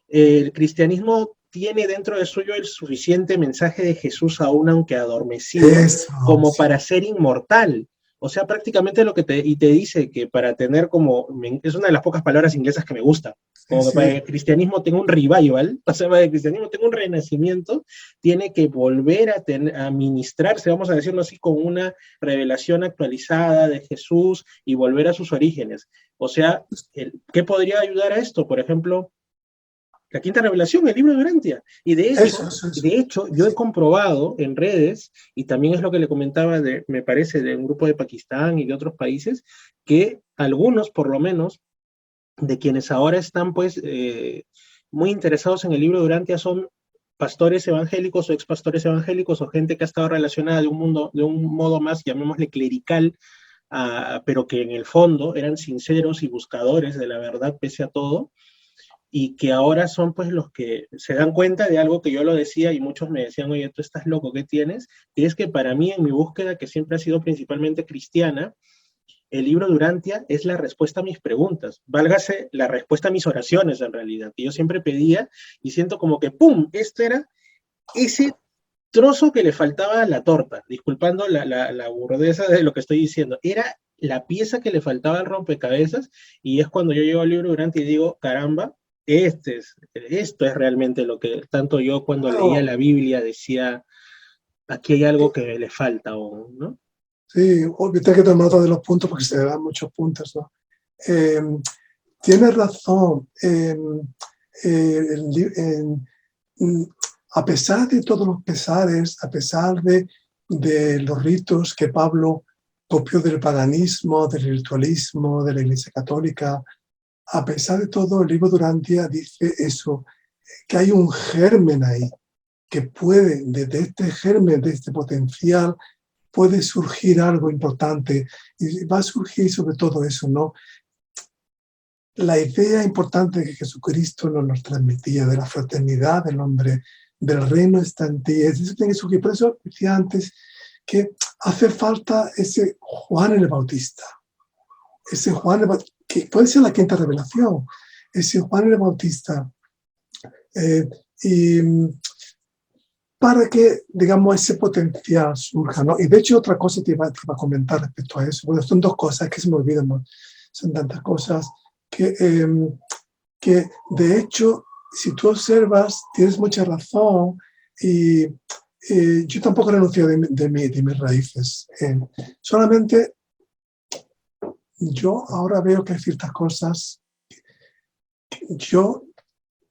el cristianismo tiene dentro de suyo el suficiente mensaje de Jesús aún aunque adormecido, como para ser inmortal. O sea, prácticamente lo que te dice que para tener es una de las pocas palabras inglesas que me gusta, como que para que el cristianismo tenga un revival, o sea, para que el cristianismo tenga un renacimiento, tiene que volver a ministrarse, vamos a decirlo así, con una revelación actualizada de Jesús y volver a sus orígenes. O sea, ¿qué podría ayudar a esto? Por ejemplo, la quinta revelación, el libro de Urantia. Y de hecho, yo he comprobado en redes, y también es lo que le comentaba, me parece, de un grupo de Pakistán y de otros países, que algunos, por lo menos, de quienes ahora están pues muy interesados en el libro de Urantia son pastores evangélicos o expastores evangélicos o gente que ha estado relacionada de un modo más, llamémosle clerical, pero que en el fondo eran sinceros y buscadores de la verdad pese a todo, y que ahora son pues los que se dan cuenta de algo que yo lo decía y muchos me decían, oye, tú estás loco, ¿qué tienes? Y es que para mí, en mi búsqueda, que siempre ha sido principalmente cristiana, el libro de Urantia es la respuesta a mis preguntas, válgase la respuesta a mis oraciones en realidad, que yo siempre pedía y siento como que ¡pum! Este era ese trozo que le faltaba a la torta, disculpando la burdeza de lo que estoy diciendo, era la pieza que le faltaba al rompecabezas, y es cuando yo llego al libro de Urantia y digo, caramba, esto es realmente lo que tanto yo cuando leía la Biblia decía, aquí hay algo que le falta aún, ¿no? Sí, ahorita que tomar nota de los puntos porque se dan muchos puntos, ¿no? Tienes razón. A pesar de todos los pesares, a pesar de los ritos que Pablo copió del paganismo, del ritualismo, de la Iglesia Católica, a pesar de todo, el libro de Urantia dice eso, que hay un germen ahí, que puede, desde este germen, de este potencial, puede surgir algo importante, y va a surgir sobre todo eso, ¿no? La idea importante que Jesucristo nos transmitía de la fraternidad del hombre, del reino está en ti, eso tiene que surgir. Por eso decía antes que hace falta ese Juan el Bautista, ese Juan el Bautista, que puede ser la quinta revelación, ese Juan el Bautista, y para que, digamos, ese potencial surja, ¿no? Y de hecho, otra cosa te iba a comentar respecto a eso. Bueno, son dos cosas que se me olvidan, ¿no? Son tantas cosas que de hecho, si tú observas, tienes mucha razón, y yo tampoco renuncio de mis raíces. Solamente yo ahora veo que hay ciertas cosas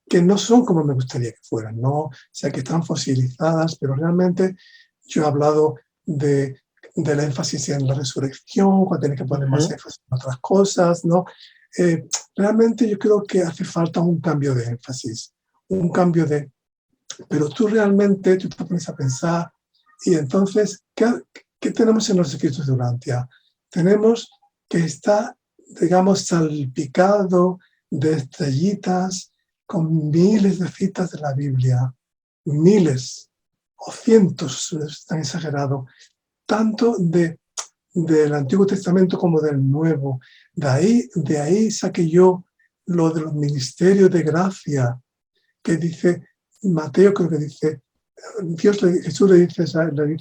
que no son como me gustaría que fueran, ¿no? O sea, que están fosilizadas, pero realmente yo he hablado del énfasis en la resurrección, cuando tienes que poner más énfasis en otras cosas, ¿no? Realmente yo creo que hace falta un cambio de énfasis, un cambio pero tú realmente, tú te pones a pensar, y entonces, ¿qué tenemos en los escritos de Urantia? Tenemos que está, digamos, salpicado de estrellitas, con miles de citas de la Biblia, miles o cientos, están exagerados, tanto del Antiguo Testamento como del Nuevo. De ahí saqué yo lo de los ministerios de gracia, que dice Mateo, creo que dice, Jesús le dice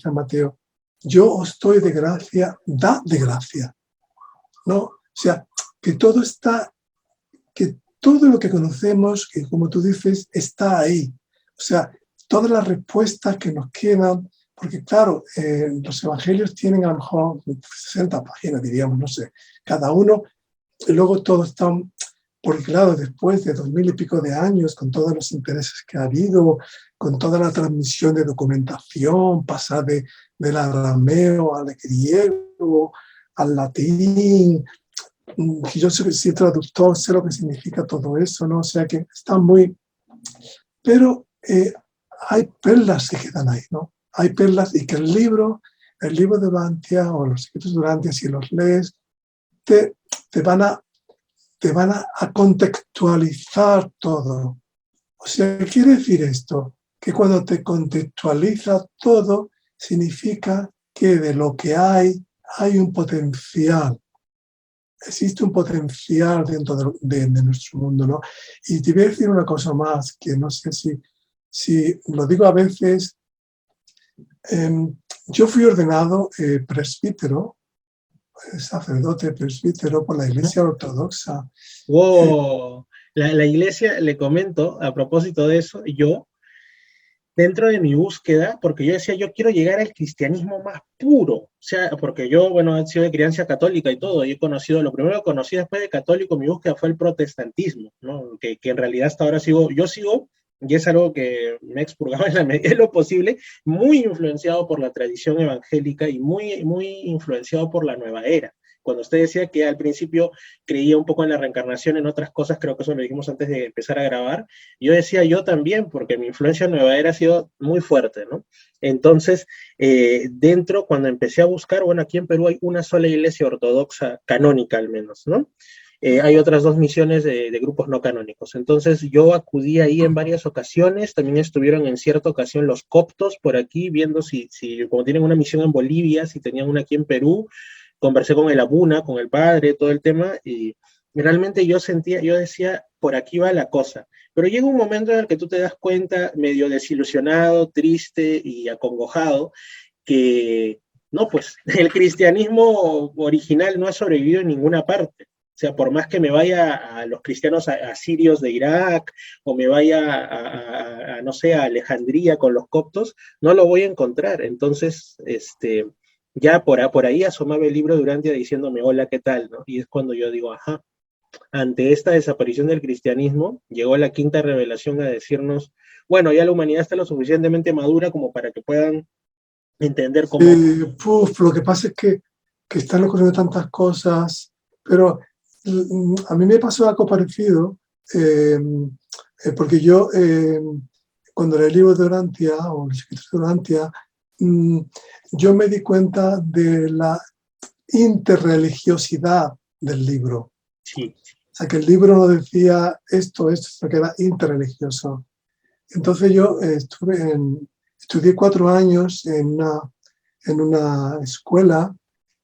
a Mateo, yo os doy de gracia, da de gracia, ¿no? O sea, que todo está, que todo lo que conocemos, que como tú dices, está ahí. O sea, todas las respuestas que nos quedan, porque claro, los evangelios tienen a lo mejor 60 páginas, diríamos, no sé, cada uno, y luego todo está, porque claro, después de 2000 y pico de años, con todos los intereses que ha habido, con toda la transmisión de documentación, pasar del arameo al griego, al latín. Yo soy traductor, sé lo que significa todo eso, ¿no? O sea que está muy... Pero hay perlas que quedan ahí, ¿no? Hay perlas, y que el libro de Urantia o los escritos de Urantia, si los lees, te van a contextualizar todo. O sea, ¿qué quiere decir esto? Que cuando te contextualiza todo, significa que de lo que hay un potencial. Existe un potencial dentro de nuestro mundo, ¿no? Y te voy a decir una cosa más, que no sé si lo digo a veces. Yo fui ordenado presbítero sacerdote presbítero por la Iglesia Ortodoxa. Wow. La iglesia, le comento, a propósito de eso, yo, dentro de mi búsqueda, porque yo decía, yo quiero llegar al cristianismo más puro, o sea, porque yo, bueno, he sido de crianza católica y todo, y he conocido, lo primero que conocí después de católico, mi búsqueda fue el protestantismo, ¿no? Que en realidad hasta ahora yo sigo, y es algo que me he expurgado en la medida de lo posible, muy influenciado por la tradición evangélica y muy influenciado por la nueva era. Cuando usted decía que al principio creía un poco en la reencarnación, en otras cosas, creo que eso lo dijimos antes de empezar a grabar, yo decía yo también, porque mi influencia en Nueva Era ha sido muy fuerte, ¿no? Entonces, dentro, cuando empecé a buscar, bueno, aquí en Perú hay una sola iglesia ortodoxa, canónica al menos, ¿no? Hay otras dos misiones de grupos no canónicos. Entonces, yo acudí ahí en varias ocasiones, también estuvieron en cierta ocasión los coptos por aquí, viendo si como tienen una misión en Bolivia, si tenían una aquí en Perú, conversé con el Abuna, con el padre, todo el tema, y realmente yo decía, por aquí va la cosa. Pero llega un momento en el que tú te das cuenta, medio desilusionado, triste y acongojado, que no, pues el cristianismo original no ha sobrevivido en ninguna parte. O sea, por más que me vaya a los cristianos asirios de Irak o me vaya no sé, a Alejandría con los coptos, no lo voy a encontrar. Entonces, ya por ahí asomaba el libro Durantia diciéndome, hola, ¿qué tal? ¿No? Y es cuando yo digo, ajá, ante esta desaparición del cristianismo, llegó la quinta revelación a decirnos, bueno, ya la humanidad está lo suficientemente madura como para que puedan entender cómo... Lo que pasa es que están ocurriendo tantas cosas, pero a mí me pasó algo parecido, porque yo, cuando leí el libro de Durantia, o los escritos de Durantia, yo me di cuenta de la interreligiosidad del libro. Sí. O sea, que el libro no decía esto, sino que era interreligioso. Entonces yo estudié 4 años en una escuela,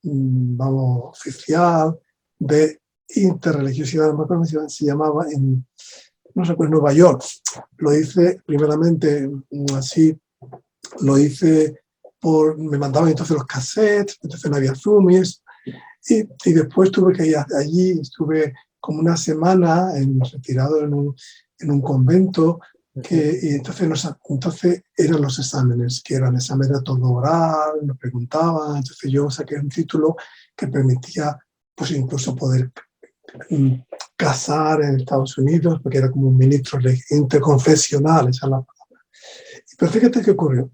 vamos, oficial de interreligiosidad, no me acuerdo cómo se llamaba, no sé, en Nueva York. Lo hice primeramente así, me mandaban entonces los cassettes, entonces no había Zoom y después tuve que ir allí, estuve como una semana retirado en un convento, y entonces eran los exámenes, que eran exámenes de todo oral, nos preguntaban, entonces yo saqué un título que permitía pues incluso poder casar en Estados Unidos, porque era como un ministro interconfesional, esa es la palabra. Pero fíjate qué ocurrió,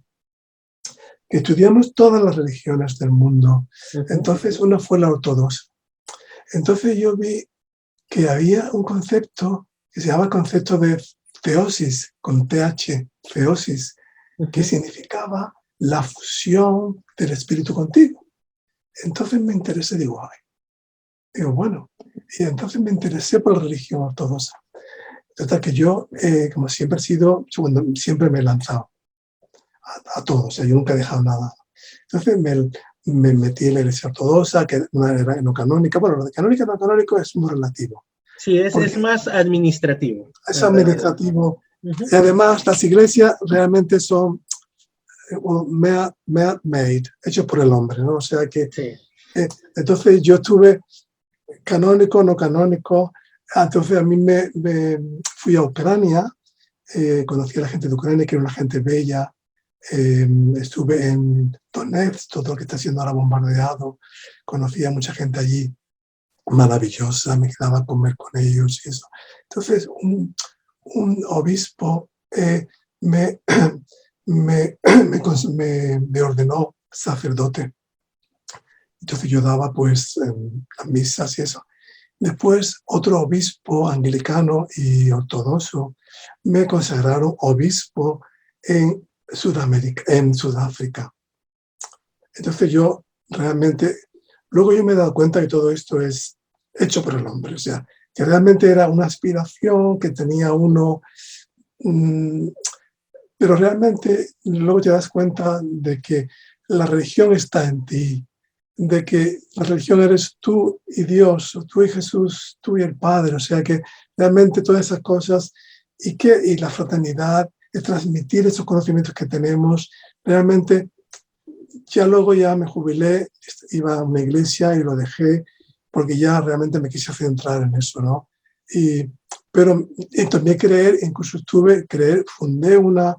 que estudiamos todas las religiones del mundo, entonces una fue la ortodoxa. Entonces yo vi que había un concepto que se llama concepto de teosis, con TH, teosis, que significaba la fusión del espíritu contigo. Entonces me interesé, digo, bueno, y entonces me interesé por la religión ortodoxa. Total que yo, como siempre he sido, siempre me he lanzado a todo, o sea, yo nunca he dejado nada. Entonces me metí en la iglesia ortodoxa, que no era no canónica. Bueno, lo de canónica y no canónico es muy relativo. Sí, es más administrativo. Es administrativo. Y además las iglesias realmente son man-made, hechos por el hombre, ¿no? O sea que, sí. Entonces yo estuve canónico, no canónico. Entonces a mí me fui a Ucrania, conocí a la gente de Ucrania, que era una gente bella. Estuve en Donetsk, todo lo que está siendo ahora bombardeado. Conocí a mucha gente allí maravillosa, me quedaba a comer con ellos y eso. Entonces un obispo me ordenó sacerdote. Entonces yo daba pues las misas y eso. Después otro obispo anglicano y ortodoxo me consagraron obispo en Sudáfrica. Entonces yo realmente, luego yo me he dado cuenta que todo esto es hecho por el hombre, o sea, que realmente era una aspiración que tenía uno, pero realmente luego te das cuenta de que la religión está en ti, de que la religión eres tú y Dios, tú y Jesús, tú y el Padre, o sea que realmente todas esas cosas y la fraternidad, es transmitir esos conocimientos que tenemos, realmente ya luego ya me jubilé, iba a una iglesia y lo dejé porque ya realmente me quise centrar en eso, ¿no? Pero también incluso fundé una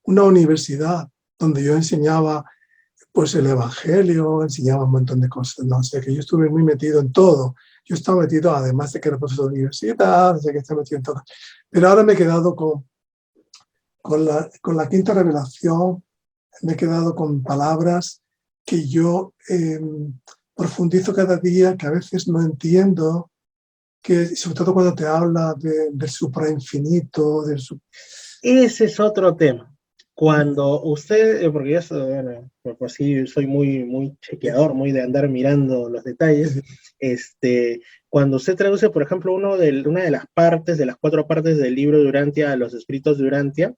universidad donde yo enseñaba pues el evangelio, enseñaba un montón de cosas, ¿no? O sea que yo estuve muy metido en todo. Yo estaba metido, además de que era profesor de universidad, o sea que estaba metido en todo. Pero ahora me he quedado con la quinta revelación, me he quedado con palabras que yo profundizo cada día, que a veces no entiendo, que sobre todo cuando te habla del suprainfinito, Ese es otro tema. Cuando usted, porque yo bueno, pues sí, soy muy chequeador, muy de andar mirando los detalles, cuando usted traduce, por ejemplo, una de las partes, de las 4 partes del libro de Urantia a los escritos de Urantia,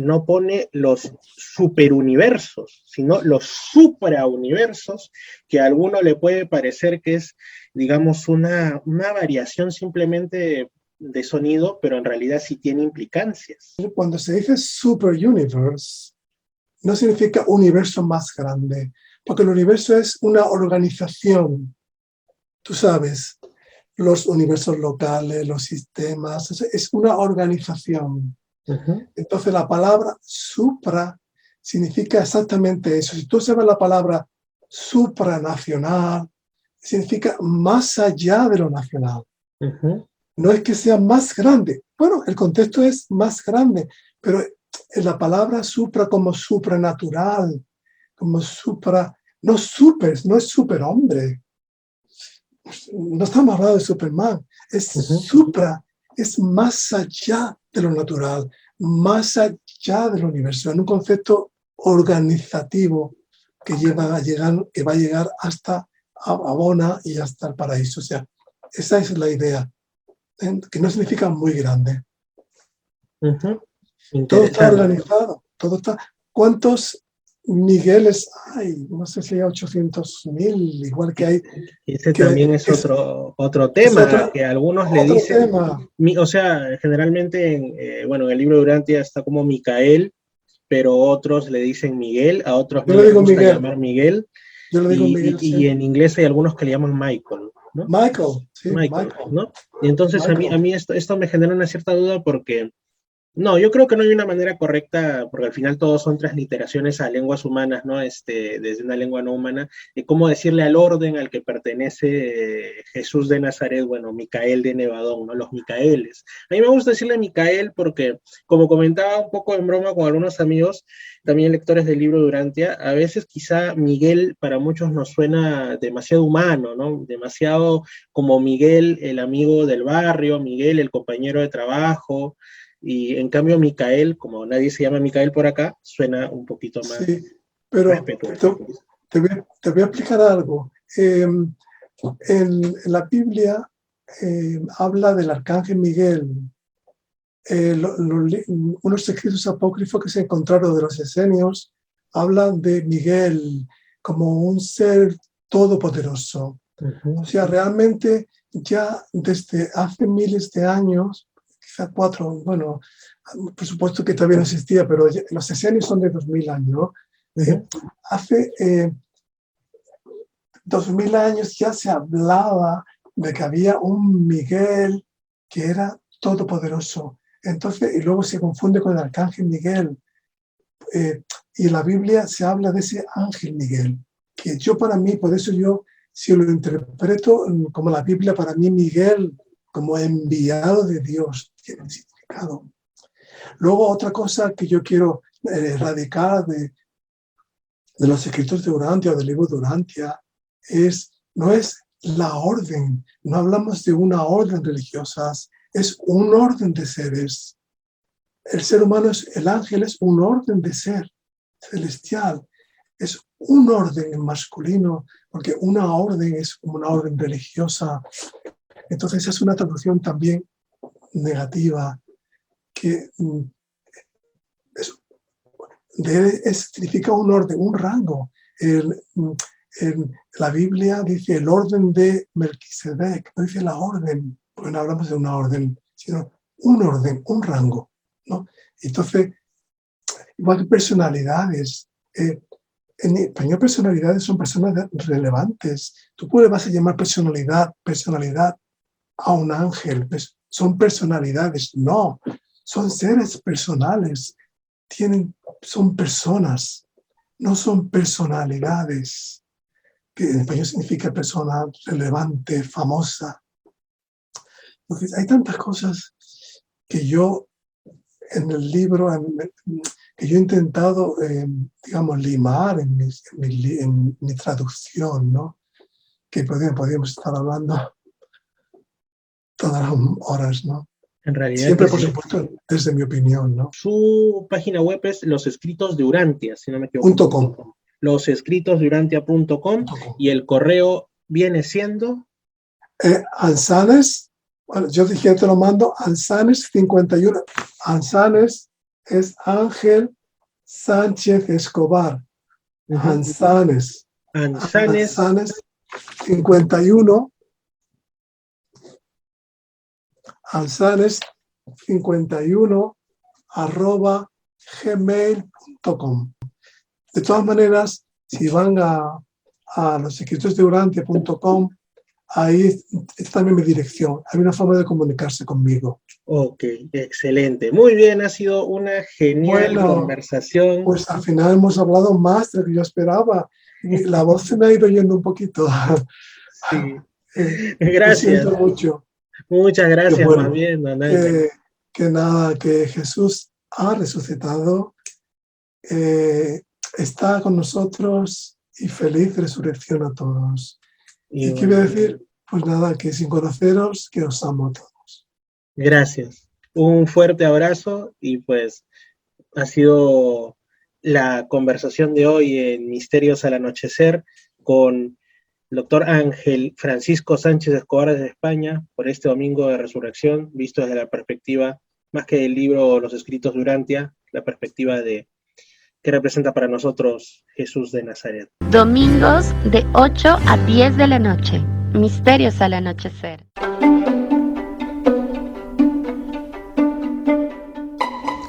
no pone los superuniversos, sino los suprauniversos, que a alguno le puede parecer que es, digamos, una variación simplemente de sonido, pero en realidad sí tiene implicancias. Cuando se dice super universe, no significa universo más grande, porque el universo es una organización, tú sabes, los universos locales, los sistemas, es una organización. Entonces la palabra supra significa exactamente eso. Si tú sabes la palabra supranacional, significa más allá de lo nacional. No es que sea más grande. Bueno, el contexto es más grande, pero la palabra supra como supranatural, como supra, no es superhombre. No estamos hablando de Superman, es supra, es más allá de lo natural, más allá del universo, en un concepto organizativo que va a llegar hasta Abona y hasta el paraíso. O sea, esa es la idea, que no significa muy grande. Todo está organizado, todo está. ¿Cuántos Migueles hay? No sé si hay 800.000, igual que hay. Ese también es otro tema, que algunos le dicen, o sea, generalmente, bueno, en el libro de Urantia está como Micael, pero otros le dicen Miguel, a otros no les gusta llamar Miguel. Yo le digo Miguel, y en inglés hay algunos que le llaman Michael, ¿no? Michael. ¿no? Y entonces a mí esto me genera una cierta duda porque no, yo creo que no hay una manera correcta, porque al final todos son transliteraciones a lenguas humanas, ¿no? Desde una lengua no humana, de cómo decirle al orden al que pertenece Jesús de Nazaret, bueno, Micael de Nevadón, ¿no? Los Micaeles. A mí me gusta decirle Micael porque, como comentaba un poco en broma con algunos amigos, también lectores del libro de Urantia, a veces quizá Miguel para muchos nos suena demasiado humano, ¿no? Demasiado como Miguel, el amigo del barrio, Miguel, el compañero de trabajo. Y en cambio Micael, como nadie se llama Micael por acá, suena un poquito más respetuoso. Te voy a explicar algo. En la Biblia habla del arcángel Miguel. Unos escritos apócrifos que se encontraron de los esenios hablan de Miguel como un ser todopoderoso. O sea, realmente ya desde hace miles de años, quizá 4, bueno, por supuesto que todavía no existía, pero los esenios son de 2000 años, ¿no? Hace 2000 años ya se hablaba de que había un Miguel que era todopoderoso. Entonces, y luego se confunde con el arcángel Miguel. Y en la Biblia se habla de ese ángel Miguel, que yo para mí, por eso yo, si lo interpreto como la Biblia, para mí Miguel, como enviado de Dios, tiene significado. Luego otra cosa que yo quiero erradicar de los escritos de Urantia o del libro de Urantia no es la orden, no hablamos de una orden religiosa, es un orden de seres. El ser humano, el ángel es un orden de ser celestial, es un orden masculino, porque una orden es como una orden religiosa. Entonces es una traducción también negativa, que significa un orden, un rango. La Biblia dice el orden de Melquisedec, no dice la orden, porque no hablamos de una orden, sino un orden, un rango, ¿no? Entonces, igual que personalidades, En español, personalidades son personas relevantes. Tú vas a llamar personalidad a un ángel. Son personalidades. No, son seres personales. Son personas, no son personalidades, que en español significa persona relevante, famosa. Entonces, hay tantas cosas que yo en el libro, que yo he intentado, digamos, limar en mi traducción, ¿no? Que podríamos estar hablando todas las horas, ¿no? En realidad, siempre, por supuesto, desde mi opinión, ¿no? Su página web es Los Escritos de Urantia, si no me equivoco. .com. Losescritosdeurantia.com y el correo viene siendo... Anzanes, bueno, yo dije, te lo mando, Anzanes 51. Anzanes es Ángel Sánchez Escobar. Anzanes 51. Anzanes 51 @gmail.com. De todas maneras, si van a losescritosdeurantia.com, ahí está también mi dirección. Hay una forma de comunicarse conmigo. Ok, excelente. Muy bien, ha sido una genial conversación. Pues al final hemos hablado más de lo que yo esperaba. La voz se me ha ido yendo un poquito. Sí. Gracias. Lo siento mucho. Muchas gracias, bueno, más bien, don que Jesús ha resucitado, está con nosotros y feliz resurrección a todos. Y quiero decir, pues nada, que sin conoceros, que os amo a todos. Gracias. Un fuerte abrazo y pues ha sido la conversación de hoy en Misterios al Anochecer con el doctor Ángel Francisco Sánchez Escobar desde España por este domingo de resurrección, visto desde la perspectiva, más que del libro Los Escritos de Urantia, la perspectiva de que representa para nosotros Jesús de Nazaret. Domingos de 8 a 10 de la noche. Misterios al Anochecer.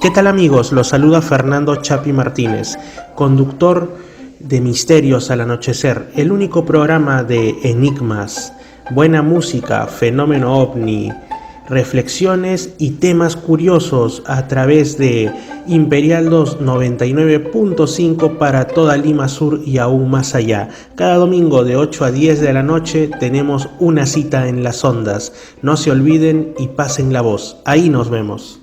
¿Qué tal, amigos? Los saluda Fernando Chapi Martínez, conductor de Misterios al Anochecer, el único programa de enigmas, buena música, fenómeno ovni, reflexiones y temas curiosos a través de Imperial 299.5 para toda Lima Sur y aún más allá. Cada domingo de 8 a 10 de la noche tenemos una cita en las ondas. No se olviden y pasen la voz. Ahí nos vemos.